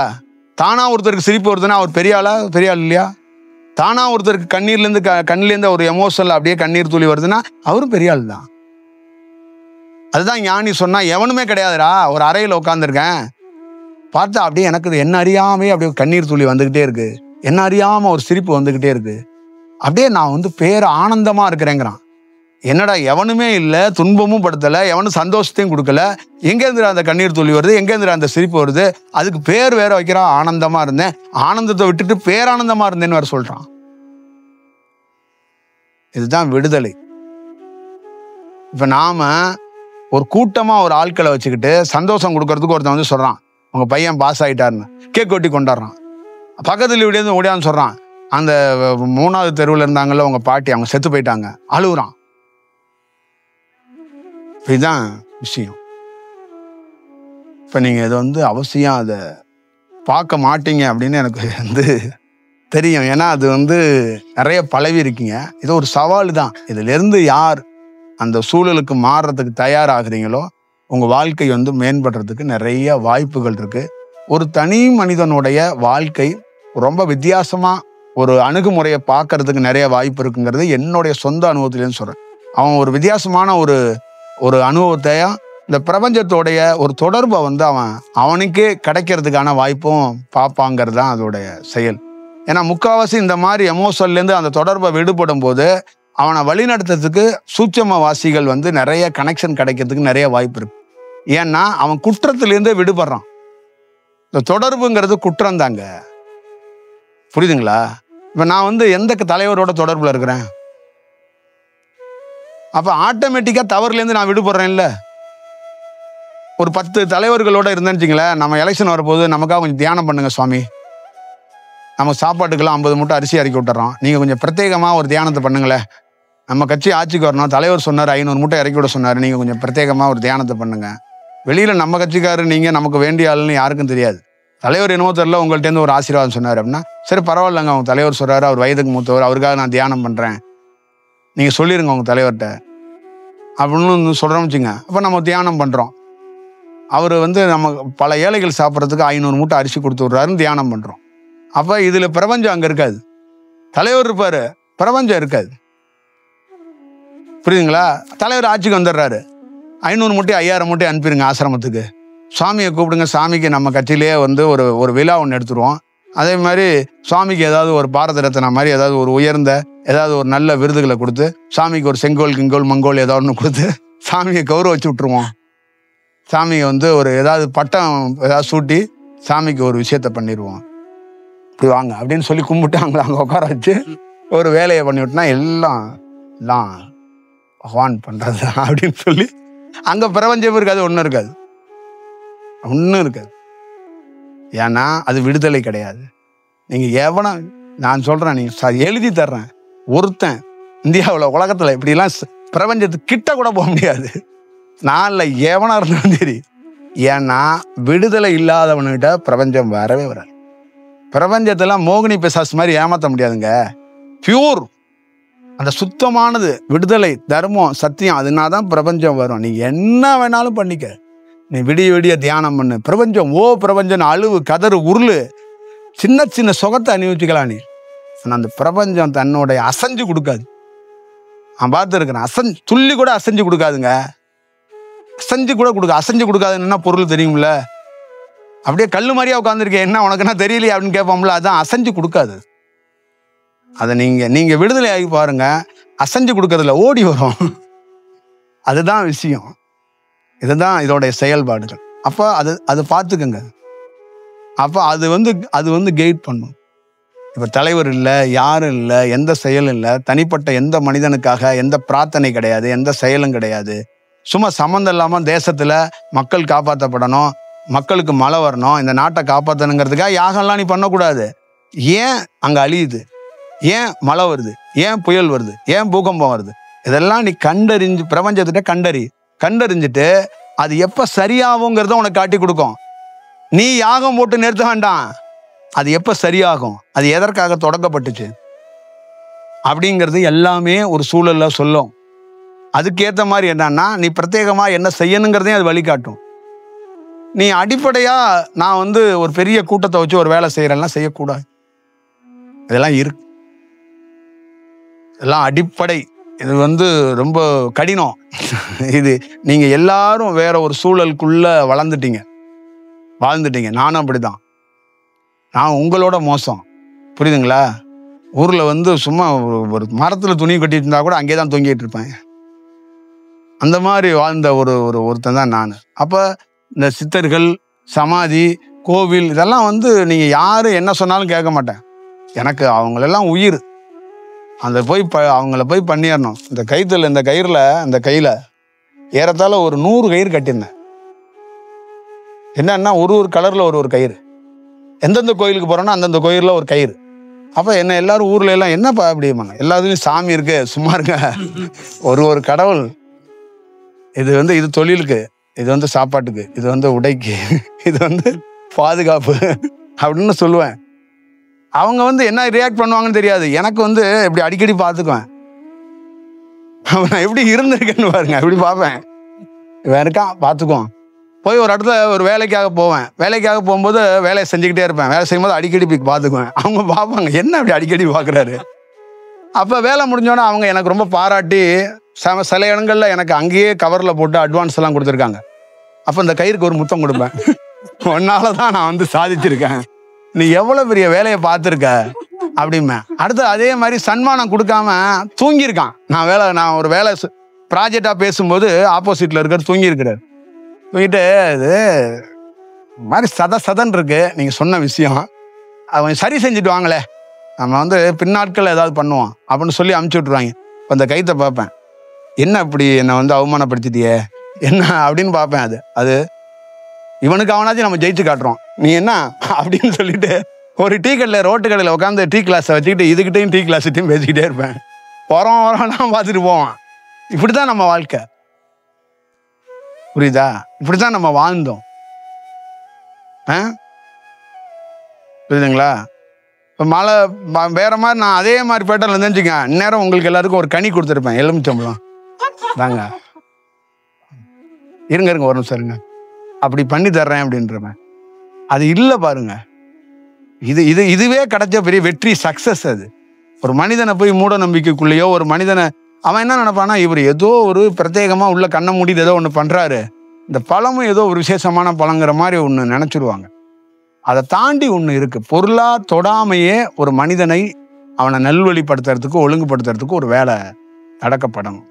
தானா ஒருத்தருக்கு சிரிப்பு வருதுன்னா அவர் பெரிய ஆள் இல்லையா? தானா ஒருத்தருக்கு கண்ணிலேருந்து ஒரு எமோஷனல் அப்படியே கண்ணீர் துளி வருதுன்னா அவரும் பெரிய ஆள் தான். அதுதான் ஞானி சொன்னா, எவனுமே கிடையாதுடா, ஒரு அறையில் உட்காந்துருக்கேன், பார்த்தா அப்படியே எனக்கு என்ன அறியாமே அப்படியே கண்ணீர் துளி வந்துகிட்டே இருக்கு, என்ன அறியாம ஒரு சிரிப்பு வந்துகிட்டே இருக்கு, அப்படியே நான் வந்து பேர ஆனந்தமா இருக்கிறேங்கிறான். என்னடா, எவனுமே இல்லை, துன்பமும் படுத்தலை, எவனும் சந்தோஷத்தையும் கொடுக்கல, எங்கேருந்து அந்த கண்ணீர் துளி வருது, எங்கேருந்து அந்த சிரிப்பு வருது, அதுக்கு பேர் வேற வைக்கிறான், ஆனந்தமா இருந்தேன். ஆனந்தத்தை விட்டுட்டு பேரானந்தமா இருந்தேன்னு வேற சொல்றான். இதுதான் விடுதலை. இப்ப நாம ஒரு கூட்டமா ஒரு ஆட்களை வச்சுக்கிட்டு சந்தோஷம் கொடுக்கறதுக்கு ஒருத்தன் வந்து சொல்றான், உங்க பையன் பாஸ் ஆயிட்டாருன்னு கேக் வெட்டி கொண்டாடுறான். பக்கத்துல ஓடியான்னு சொல்றான், அந்த 3வது தெருவில் இருந்தாங்கல்ல உங்க பாட்டி, அவங்க செத்து போயிட்டாங்க, அழுகுறான். இதுதான் விஷயம். இப்போ நீங்கள் இதை வந்து அவசியம் அதை பார்க்க மாட்டீங்க அப்படின்னு எனக்கு தெரியும். ஏன்னா அது நிறைய பழவி இருக்கீங்க. இது ஒரு சவால் தான். இதிலிருந்து யார் அந்த சூழலுக்கு மாறுறதுக்கு தயாராகிறீங்களோ உங்கள் வாழ்க்கை மேம்படுறதுக்கு நிறைய வாய்ப்புகள் இருக்கு. ஒரு தனி மனிதனுடைய வாழ்க்கை ரொம்ப வித்தியாசமாக ஒரு அணுகுமுறையை பார்க்கறதுக்கு நிறைய வாய்ப்பு இருக்குங்கிறது என்னுடைய சொந்த அனுபவத்திலேருந்து சொல்கிறேன். அவன் ஒரு வித்தியாசமான ஒரு அனுபவத்தையும் இந்த பிரபஞ்சத்தோடைய ஒரு தொடர்பை அவனுக்கே கிடைக்கிறதுக்கான வாய்ப்பும் பார்ப்பாங்கிறது தான் அதோடைய செயல். ஏன்னா முக்கால்வாசி இந்த மாதிரி எமோஷன்லேருந்து அந்த தொடர்பை விடுபடும் போது அவனை வழிநடத்துறதுக்கு சூட்சமவாசிகள் நிறைய கனெக்ஷன் கிடைக்கிறதுக்கு நிறைய வாய்ப்பு இருக்கு. ஏன்னா அவன் குற்றத்திலேருந்தே விடுபடுறான். இந்த தொடர்புங்கிறது குற்றம் தாங்க. புரியுதுங்களா? இப்போ நான் எந்த தலைவரோட தொடர்பில் இருக்கிறேன், அப்போ ஆட்டோமேட்டிக்காக தவறுலேருந்து நான் விடுபடுறேன். இல்லை, ஒரு 10 தலைவர்களோட இருந்தேன்னு வச்சுங்களேன், நம்ம எலெக்ஷன் வரப்போது நமக்காக கொஞ்சம் தியானம் பண்ணுங்க சுவாமி, நம்ம சாப்பாட்டுக்கெல்லாம் 50 மூட்டை அரிசி இறக்கி விட்டுறோம், நீங்கள் கொஞ்சம் பிரத்யேகமாக ஒரு தியானத்தை பண்ணுங்களேன், நம்ம கட்சி ஆட்சிக்கு வரணும், தலைவர் சொன்னார் 500 மூட்டை இறக்கி விட சொன்னார், நீங்கள் கொஞ்சம் பிரத்யேகமாக ஒரு தியானத்தை பண்ணுங்க. வெளியில் நம்ம கட்சிக்காரர் நீங்கள் நமக்கு வேண்டிய ஆளுன்னு யாருக்கும் தெரியாது. தலைவர் என்னமோ தெரியல உங்கள்கிட்டேருந்து ஒரு ஆசீர்வாதம் சொன்னார் அப்படின்னா சரி பரவாயில்லங்க, அவங்க தலைவர் சொல்கிறாரு, அவர் வயதுக்கு மூத்தவர், அவருக்காக நான் தியானம் பண்ணுறேன், நீங்கள் சொல்லிடுங்க உங்கள் தலைவர்கிட்ட அப்படின்னு சொல்கிறோம்னு வச்சுங்க. அப்போ நம்ம தியானம் பண்ணுறோம். அவர் நம்ம பல ஏழைகள் சாப்பிட்றதுக்கு 500 மூட்டை அரிசி கொடுத்து விட்றாருன்னு தியானம் பண்ணுறோம். அப்போ இதில் பிரபஞ்சம் அங்கே இருக்காது. தலைவர் இருப்பார், பிரபஞ்சம் இருக்காது. புரியுதுங்களா? தலைவர் ஆட்சிக்கு வந்துடுறாரு, 500 மூட்டை 5000 மூட்டை அனுப்பிடுங்க ஆசிரமத்துக்கு, சுவாமியை கூப்பிடுங்க, சாமிக்கு நம்ம கட்சியிலே ஒரு விழா ஒன்று எடுத்துருவோம், அதே மாதிரி சுவாமிக்கு ஏதாவது ஒரு பாரத ரத்னா மாதிரி ஏதாவது ஒரு உயர்ந்த ஏதாவது ஒரு நல்ல விருதுகளை கொடுத்து சாமிக்கு ஒரு செங்கோல் கிங்கோல் மங்கோல் ஏதாவது ஒன்று கொடுத்து சாமியை கௌரவிச்சு விட்டுருவோம், சாமியை ஒரு ஏதாவது பட்டம் ஏதாவது சூட்டி சாமிக்கு ஒரு விஷயத்த பண்ணிடுவோம், இப்படி வாங்க அப்படின்னு சொல்லி கும்பிட்டு அங்கே உட்கார வச்சு ஒரு வேலையை பண்ணி விட்டுனா எல்லாம் பகவான் பண்ணுறது அப்படின்னு சொல்லி அங்கே பிரபஞ்சம் இருக்காது, ஒன்றும் இருக்காது, ஒன்றும் இருக்காது. ஏன்னா அது விடுதலை கிடையாது. நீங்கள் எவனா, நான் சொல்கிறேன், நீங்கள் எழுதி தர்றேன், ஒருத்தன் இந்தியாவில் உலகத்தில் இப்படிலாம் பிரபஞ்சத்துக்கு கிட்ட கூட போக முடியாது. நாளில் எவனா இருந்தாலும் சரி. ஏன்னா விடுதலை இல்லாதவன்கிட்ட பிரபஞ்சம் வரவே வராது. பிரபஞ்சத்தெல்லாம் மோகினி பிசாசு மாதிரி ஏமாற்ற முடியாதுங்க. பியூர், அந்த சுத்தமானது விடுதலை, தர்மம், சத்தியம், அதனால தான் பிரபஞ்சம் வரும். நீ என்ன வேணாலும் பண்ணிக்க, நீ விடிய விடிய தியானம் பண்ணு, பிரபஞ்சம் பிரபஞ்சம் அழுவு கதறு உருளு, சின்ன சின்ன சுகத்தை அனுபவிச்சுக்கலாம் நீ. ஆனால் அந்த பிரபஞ்சம் தன்னுடைய அசைஞ்சு கொடுக்காது. நான் பார்த்துருக்கிறேன், துள்ளி கூட அசைஞ்சு கொடுக்காதுங்க. அசைஞ்சு கொடுக்காதுன்னா பொருள் தெரியும்ல. அப்படியே கல்லு மாதிரியா உட்காந்துருக்கேன், என்ன உனக்கு என்ன தெரியலையே அப்படின்னு கேட்போம்ல, அதான் அசைஞ்சு கொடுக்காது. அதை நீங்க விடுதலை ஆகி பாருங்க, அசைஞ்சு கொடுக்கறதுல ஓடி வரும். அதுதான் விஷயம். இதுதான் இதோடைய செயல்பாடுகள். அப்போ அது பார்த்துக்கங்க. அப்போ அது கைட் பண்ணும். இப்போ தலைவர் இல்லை, யாரும் இல்லை, எந்த செயலும் இல்லை, தனிப்பட்ட எந்த மனிதனுக்காக எந்த பிரார்த்தனை கிடையாது, எந்த செயலும் கிடையாது. சும்மா சம்மந்தம் இல்லாமல் தேசத்தில் மக்கள் காப்பாற்றப்படணும், மக்களுக்கு மழை வரணும், இந்த நாட்டை காப்பாற்றணுங்கிறதுக்காக யாகம்லாம் நீ பண்ணக்கூடாது. ஏன் அங்கே அழியுது, ஏன் மழை வருது, ஏன் புயல் வருது, ஏன் பூகம்பம் வருது, இதெல்லாம் நீ கண்டறிஞ்சு பிரபஞ்சத்திட்ட கண்டறிஞ்சிட்டு அது எப்போ சரியாகுங்கிறத உனக்கு காட்டி கொடுக்கும். நீ யாகம் போட்டு நிறுத்த வேண்டாம், அது எப்போ சரியாகும், அது எதற்காக தொடங்கப்பட்டுச்சு அப்படிங்கிறது எல்லாமே ஒரு சூழல்ல சொல்லும். அதுக்கேற்ற மாதிரி என்னன்னா நீ பிரத்யேகமாக என்ன செய்யணுங்கிறதையும் அது வழிகாட்டும். நீ அடிப்படையாக நான் ஒரு பெரிய கூட்டத்தை வச்சு ஒரு வேலை செய்கிறேன்னா செய்யக்கூடாது. இதெல்லாம் இருக்கு, இதெல்லாம் அடிப்படை. இது ரொம்ப கடினம். இது நீங்கள் எல்லாரும் வேற ஒரு சூழலுக்குள்ள வாழ்ந்துட்டீங்க. நானும் அப்படிதான். நான் உங்களோட மோசம், புரியுதுங்களா? ஊரில் சும்மா ஒரு மரத்தில் துணி கட்டிட்டு இருந்தா கூட அங்கே தான் தொங்கிட்டு இருப்பேன். அந்த மாதிரி வாழ்ந்த ஒருத்தன் தான் நான். அப்போ இந்த சித்தர்கள், சமாதி, கோவில் இதெல்லாம் நீங்கள் யார் என்ன சொன்னாலும் கேட்க மாட்டேன். எனக்கு அவங்களெல்லாம் உயிர். அவங்கள போய் பண்ணிடணும். இந்த கையில் ஏறத்தாழ ஒரு 100 கயிறு கட்டியிருந்தேன். என்னன்னா ஒரு கலரில் ஒரு கயிறு. எந்தெந்த கோயிலுக்கு போகிறோன்னா அந்தந்த கோயிலில் ஒரு கயிறு. அப்போ என்ன எல்லாரும் ஊரில் எல்லாம் என்னப்பா அப்படிம்பாங்க, எல்லாத்துலேயும் சாமி இருக்கு, சும்மா இருங்க, ஒரு கடவுள் இது தொழிலுக்கு, இது சாப்பாட்டுக்கு, இது உடைக்கு, இது பாதுகாப்பு அப்படின்னு சொல்லுவேன். அவங்க என்ன ரியாக்ட் பண்ணுவாங்கன்னு தெரியாது. எனக்கு இப்படி அடிக்கடி பார்த்துக்குவேன். அவன் எப்படி இருந்திருக்கேன்னு பாருங்க, எப்படி பார்ப்பேன். இவன் இருக்கான் பார்த்துக்குவான். போய் ஒரு இடத்துல ஒரு வேலைக்காக போவேன். வேலைக்காக போகும்போது வேலையை செஞ்சுக்கிட்டே இருப்பேன். வேலை செய்யும்போது அடிக்கடி போய் பார்த்துக்குவேன். அவங்க பார்ப்பாங்க, என்ன அப்படி அடிக்கடி பார்க்குறாரு. அப்போ வேலை முடிஞ்சோன்னே அவங்க எனக்கு ரொம்ப பாராட்டி சில இடங்களில் எனக்கு அங்கேயே கவரில் போட்டு அட்வான்ஸ் எல்லாம் கொடுத்துருக்காங்க. அப்போ இந்த கயிறுக்கு ஒரு முத்தம் கொடுப்பேன். உன்னால தான் நான் சாதிச்சிருக்கேன், நீ எவ்வளோ பெரிய வேலையை பார்த்துருக்க அப்படிமே. அடுத்து அதே மாதிரி சன்மானம் கொடுக்காம தூங்கியிருக்கான். நான் ஒரு வேலை ப்ராஜெக்டாக பேசும்போது ஆப்போசிட்டில் இருக்கிற தூங்கியிருக்கிறார். தூங்கிட்டு இது மாதிரி சதன் இருக்கு நீங்கள் சொன்ன விஷயம், அவன் சரி செஞ்சுட்டு வாங்களே, நம்ம பின்னாட்கள் ஏதாவது பண்ணுவோம் அப்படின்னு சொல்லி அமுச்சு விட்ருவாங்க. இப்போ அந்த கைத்தை பார்ப்பேன், என்ன இப்படி என்னை அவமானப்படுத்திட்டியே என்ன அப்படின்னு பார்ப்பேன். அது இவனுக்கு அவனாச்சும் நம்ம ஜெயிச்சு காட்டுறோம், நீ என்ன அப்படின்னு சொல்லிட்டு ஒரு டீ கடையில் ரோட்டு கடையில் உட்காந்து டீ கிளாஸை வச்சுக்கிட்டு இதுகிட்டையும் டீ கிளாஸ்கிட்டையும் பேசிக்கிட்டே இருப்பேன். வரலாம் பார்த்துட்டு போவான். இப்படி தான் நம்ம வாழ்க்கை, புரியுதா? இப்படி தான் நம்ம வாழ்ந்தோம். புரியுதுங்களா? இப்போ மழை வேற மாதிரி நான் அதே மாதிரி பேட்டர்ல இருந்துச்சுங்க, இந்நேரம் உங்களுக்கு எல்லாருக்கும் ஒரு கனி கொடுத்துருப்பேன், எலுமிச்சம்பழம் தாங்க, இருங்க ஒரு நிமிஷம் இருங்க, அப்படி பண்ணி தர்றேன் அப்படின்றவன். அது இல்லை பாருங்க. இதுவே கிடைச்ச பெரிய வெற்றி, சக்சஸ். அது ஒரு மனிதனை போய் மூட நம்பிக்கைக்குள்ளேயோ ஒரு மனிதனை அவன் என்ன நினைப்பானா, இவர் ஏதோ ஒரு பிரத்யேகமா உள்ள கண்ணை மூடிட்டு ஏதோ ஒன்று பண்றாரு, இந்த பழமும் ஏதோ ஒரு விசேஷமான பழங்கிற மாதிரி ஒன்று நினைச்சிருவாங்க. அதை தாண்டி ஒன்று இருக்கு. பொருளா தொடாமையே ஒரு மனிதனை அவனை நல்வழிப்படுத்துறதுக்கு ஒழுங்குபடுத்துறதுக்கு ஒரு வேலை நடக்கப்படணும்.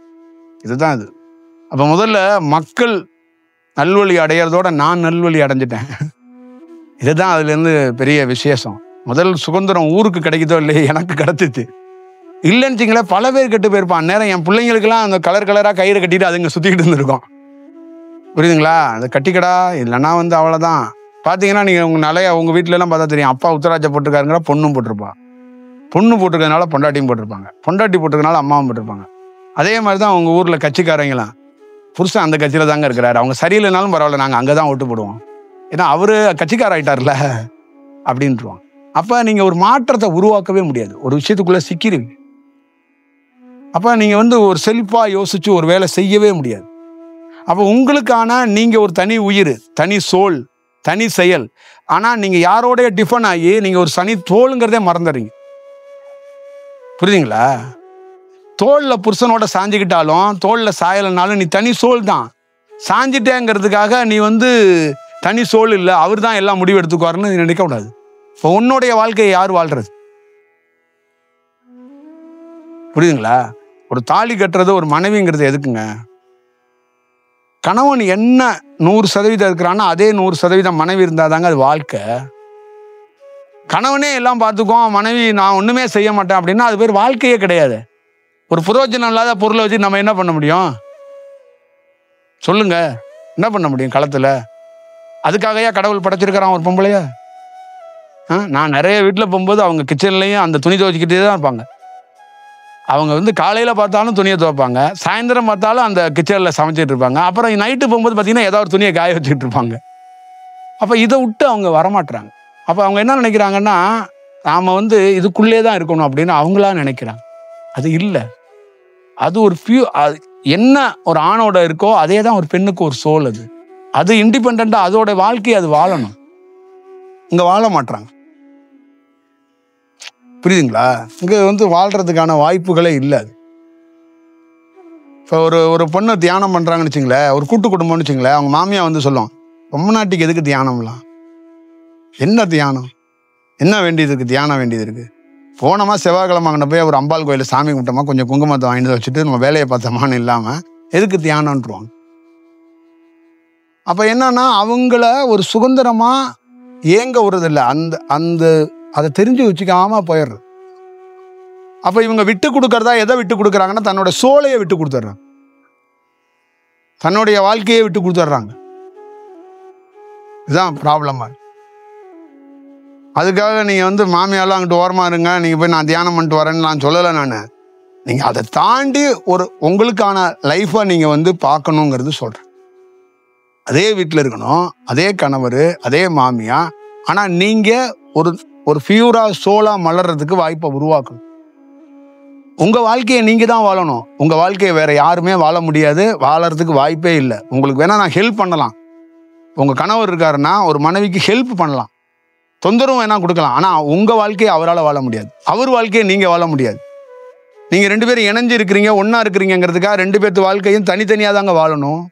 இதுதான் இது. அப்ப முதல்ல மக்கள் நல்வழி அடையிறதோட நான் நல்வழி அடைஞ்சிட்டேன். இதுதான் அதுல இருந்து பெரிய விசேஷம். முதல் சுதந்திரம் ஊருக்கு கிடைக்குதோ இல்லையே, எனக்கு கிடைச்சிச்சு. இல்லைன்னு பல பேர் கெட்டு போயிருப்பான். நேரம் என் பிள்ளைங்களுக்கெல்லாம் அந்த கலர் கலரா கயிறு கட்டிட்டு அதுங்க சுத்திக்கிட்டு இருந்திருக்கோம். புரியுதுங்களா? அதை கட்டிக்கடா, இல்லைன்னா அவ்வளவுதான். பாத்தீங்கன்னா நீங்க உங்க வீட்டுல எல்லாம் பார்த்தா தெரியும், அப்பா உத்தராட்சை போட்டிருக்காருங்கிற பொண்ணும் போட்டிருப்பா, பொண்ணு போட்டிருக்கிறதுனால பொண்டாட்டியும் போட்டிருப்பாங்க, பொண்டாட்டி போட்டிருக்கனால அம்மாவும் போட்டிருப்பாங்க. அதே மாதிரிதான் அவங்க ஊர்ல கட்சிக்காரங்களாம், புருஷன் அந்த கட்சியில தாங்க இருக்கிறாரு, அவங்க சரியில்லைனாலும் பரவாயில்ல, நாங்க அங்கதான் ஓட்டு போடுவோம், ஏன்னா அவரு கட்சிக்கார ஆயிட்டார்ல அப்படின்ட்டுருவாங்க. அப்ப நீங்க ஒரு மாற்றத்தை உருவாக்கவே முடியாது, ஒரு விஷயத்துக்குள்ள சிக்கிருவீங்க. அப்ப நீங்க ஒரு செல்ஃபா யோசிச்சு ஒரு வேலை செய்யவே முடியாது. அப்ப உங்களுக்கான நீங்க ஒரு தனி உயிர், தனி சோல், தனி செயல். ஆனா நீங்க யாரோடைய டிஃபன் ஆகி நீங்க ஒரு சனி தோளுங்கிறதே மறந்துடுறீங்க. புரியுதுங்களா? தோல்ல புருஷனோட சாஞ்சுக்கிட்டாலும் தோல்ல சாயலைனாலும் நீ தனி சோல் தான். சாஞ்சிட்டேங்கிறதுக்காக நீ தனி சோல் இல்லை, அவர் தான் எல்லாம் முடிவு எடுத்துக்குவாருன்னு நினைக்க கூடாது. இப்போ உன்னுடைய வாழ்க்கையை யார் வாழ்றது? புரியுதுங்களா? ஒரு தாலி கட்டுறது ஒரு மனைவிங்கிறது எதுக்குங்க? கணவன் என்ன 100% இருக்கிறான்னா அதே 100% மனைவி இருந்தாதாங்க அது வாழ்க்கை. கணவனே எல்லாம் பார்த்துக்குவோம், மனைவி நான் ஒண்ணுமே செய்ய மாட்டேன் அப்படின்னா அது பேர் வாழ்க்கையே கிடையாது. ஒரு புரோஜனம் இல்லாத பொருளை வச்சு நம்ம என்ன பண்ண முடியும் சொல்லுங்க? என்ன பண்ண முடியும் களத்துல? அதுக்காகயா கடவுள் படைச்சிருக்கிறான் ஒரு பொம்பளைய? நான் நிறைய வீட்டில் போகும்போது அவங்க கிச்சன்லையும் அந்த துணி துவைச்சிக்கிட்டே தான் இருப்பாங்க. அவங்க காலையில பார்த்தாலும் துணியை துவைப்பாங்க, சாயந்தரம் பார்த்தாலும் அந்த கிச்சன்ல சமைச்சிட்டு இருப்பாங்க, அப்புறம் நைட்டு போகும்போது பார்த்தீங்கன்னா ஏதாவது ஒரு துணியை காய வச்சுட்டு இருப்பாங்க. அப்ப இதை விட்டு அவங்க வரமாட்டாங்க. அப்ப அவங்க என்ன நினைக்கிறாங்கன்னா, நாம இதுக்குள்ளே தான் இருக்கணும் அப்படின்னு அவங்களா நினைக்கிறாங்க. அது இல்லை. அது ஒரு என்ன ஒரு ஆணோட இருக்கோ அதே தான் ஒரு பெண்ணுக்கு ஒரு சோல். அது இண்டிபெண்டா அதோட வாழ்க்கையை அது வாழணும். இங்க வாழ மாட்டாங்க. புரியுதுங்களா? இங்க வாழ்றதுக்கான வாய்ப்புகளே இல்லை. இப்போ ஒரு பொண்ணை தியானம் பண்றாங்கன்னு வச்சுங்களேன், ஒரு கூட்டு குடும்பம்னு வச்சுங்களேன், அவங்க மாமியா சொல்லும், பொம்மநாட்டிக்கு எதுக்கு தியானம்லாம்? என்ன தியானம்? என்ன வேண்டியது இருக்கு? தியானம் வேண்டியது இருக்கு? போனோமா செவ்வாய்க்கிழமை அங்கே போய் ஒரு அம்பாள் கோயில சாமி கும்பிட்டோமா, கொஞ்சம் குங்குமத்தை வாங்கிட்டு வச்சுட்டு நம்ம வேலையை பார்த்தோமான்னு இல்லாம எதுக்கு தியானம்ன்றுவாங்க. அப்ப என்னன்னா அவங்கள ஒரு சுதந்திரமா ஏங்க விடுறது இல்லை, அதை தெரிஞ்சு வச்சுக்காம போயிடுறது. அப்ப இவங்க விட்டு கொடுக்கறதா எதை விட்டு கொடுக்குறாங்கன்னா தன்னோட சோலையை விட்டு கொடுத்துட்றாங்க, தன்னுடைய வாழ்க்கையை விட்டு கொடுத்துட்றாங்க. இதுதான் ப்ராப்ளமா. அதுக்காக நீங்க மாமியாலாம் அங்கிட்டு ஓரமா இருங்க, நீங்க போய் நான் தியானம் பண்ணிட்டு வரேன்னு நான் சொல்லலை. நான் நீங்கள் அதை தாண்டி ஒரு உங்களுக்கான லைஃப்பை நீங்கள் வந்து பார்க்கணுங்கிறது சொல்கிறேன். அதே வீட்டில் இருக்கணும், அதே கணவர், அதே மாமியா, ஆனால் நீங்கள் ஒரு பியூராக சோலாக மலர்றதுக்கு வாய்ப்பை உருவாக்கணும். உங்கள் வாழ்க்கையை நீங்கள் தான் வாழணும். உங்கள் வாழ்க்கையை வேறு யாருமே வாழ முடியாது, வாழறதுக்கு வாய்ப்பே இல்லை. உங்களுக்கு வேணால் நான் ஹெல்ப் பண்ணலாம். உங்கள் கணவர் இருக்காருன்னா ஒரு மனைவிக்கு ஹெல்ப் பண்ணலாம், தொந்தரவும் வேணால் கொடுக்கலாம். ஆனால் உங்கள் வாழ்க்கையை அவரால் வாழ முடியாது, அவர் வாழ்க்கையை நீங்கள் வாழ முடியாது. நீங்கள் 2 பேரும் இணைஞ்சு இருக்கிறீங்க, ஒன்றா இருக்கிறீங்கிறதுக்காக 2 பேர்த்து வாழ்க்கையும் தனித்தனியாக தாங்க வாழணும்.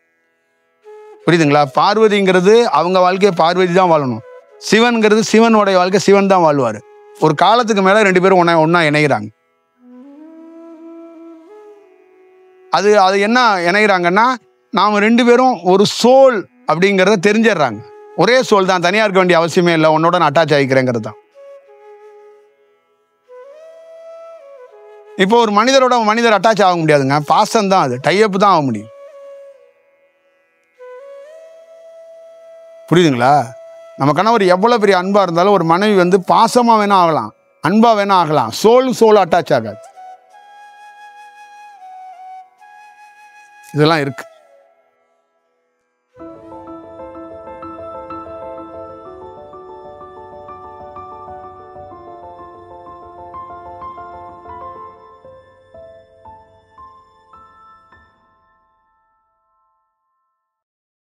புரியுதுங்களா? பார்வதிங்கிறது அவங்க வாழ்க்கையை பார்வதி தான் வாழணும். சிவன்கிறது சிவனுடைய வாழ்க்கை சிவன் தான் வாழ்வார். ஒரு காலத்துக்கு மேலே 2 பேரும் ஒன்றா இணைகிறாங்க. அது என்ன இணைகிறாங்கன்னா, நாம் 2 பேரும் ஒரு சோல் அப்படிங்கிறத தெரிஞ்சிடுறாங்க. ஒரே சோல் தான், தனியாக இருக்க வேண்டிய அவசியமே இல்லை, உன்னோட நான் அட்டாச் ஆகிக்கிறேங்கிறது தான். இப்போ ஒரு மனிதர் அட்டாச் ஆக முடியாதுங்க, பாசம் தான், அது டைப் தான் ஆக முடியும். புரியுதுங்களா? நம்ம கணவர் எவ்வளோ பெரிய அன்பாக இருந்தாலும் ஒரு மனைவி வந்து பாசமாக வேணா ஆகலாம், அன்பாக வேணா ஆகலாம், சோல் அட்டாச் ஆகாது. இதெல்லாம் இருக்கு.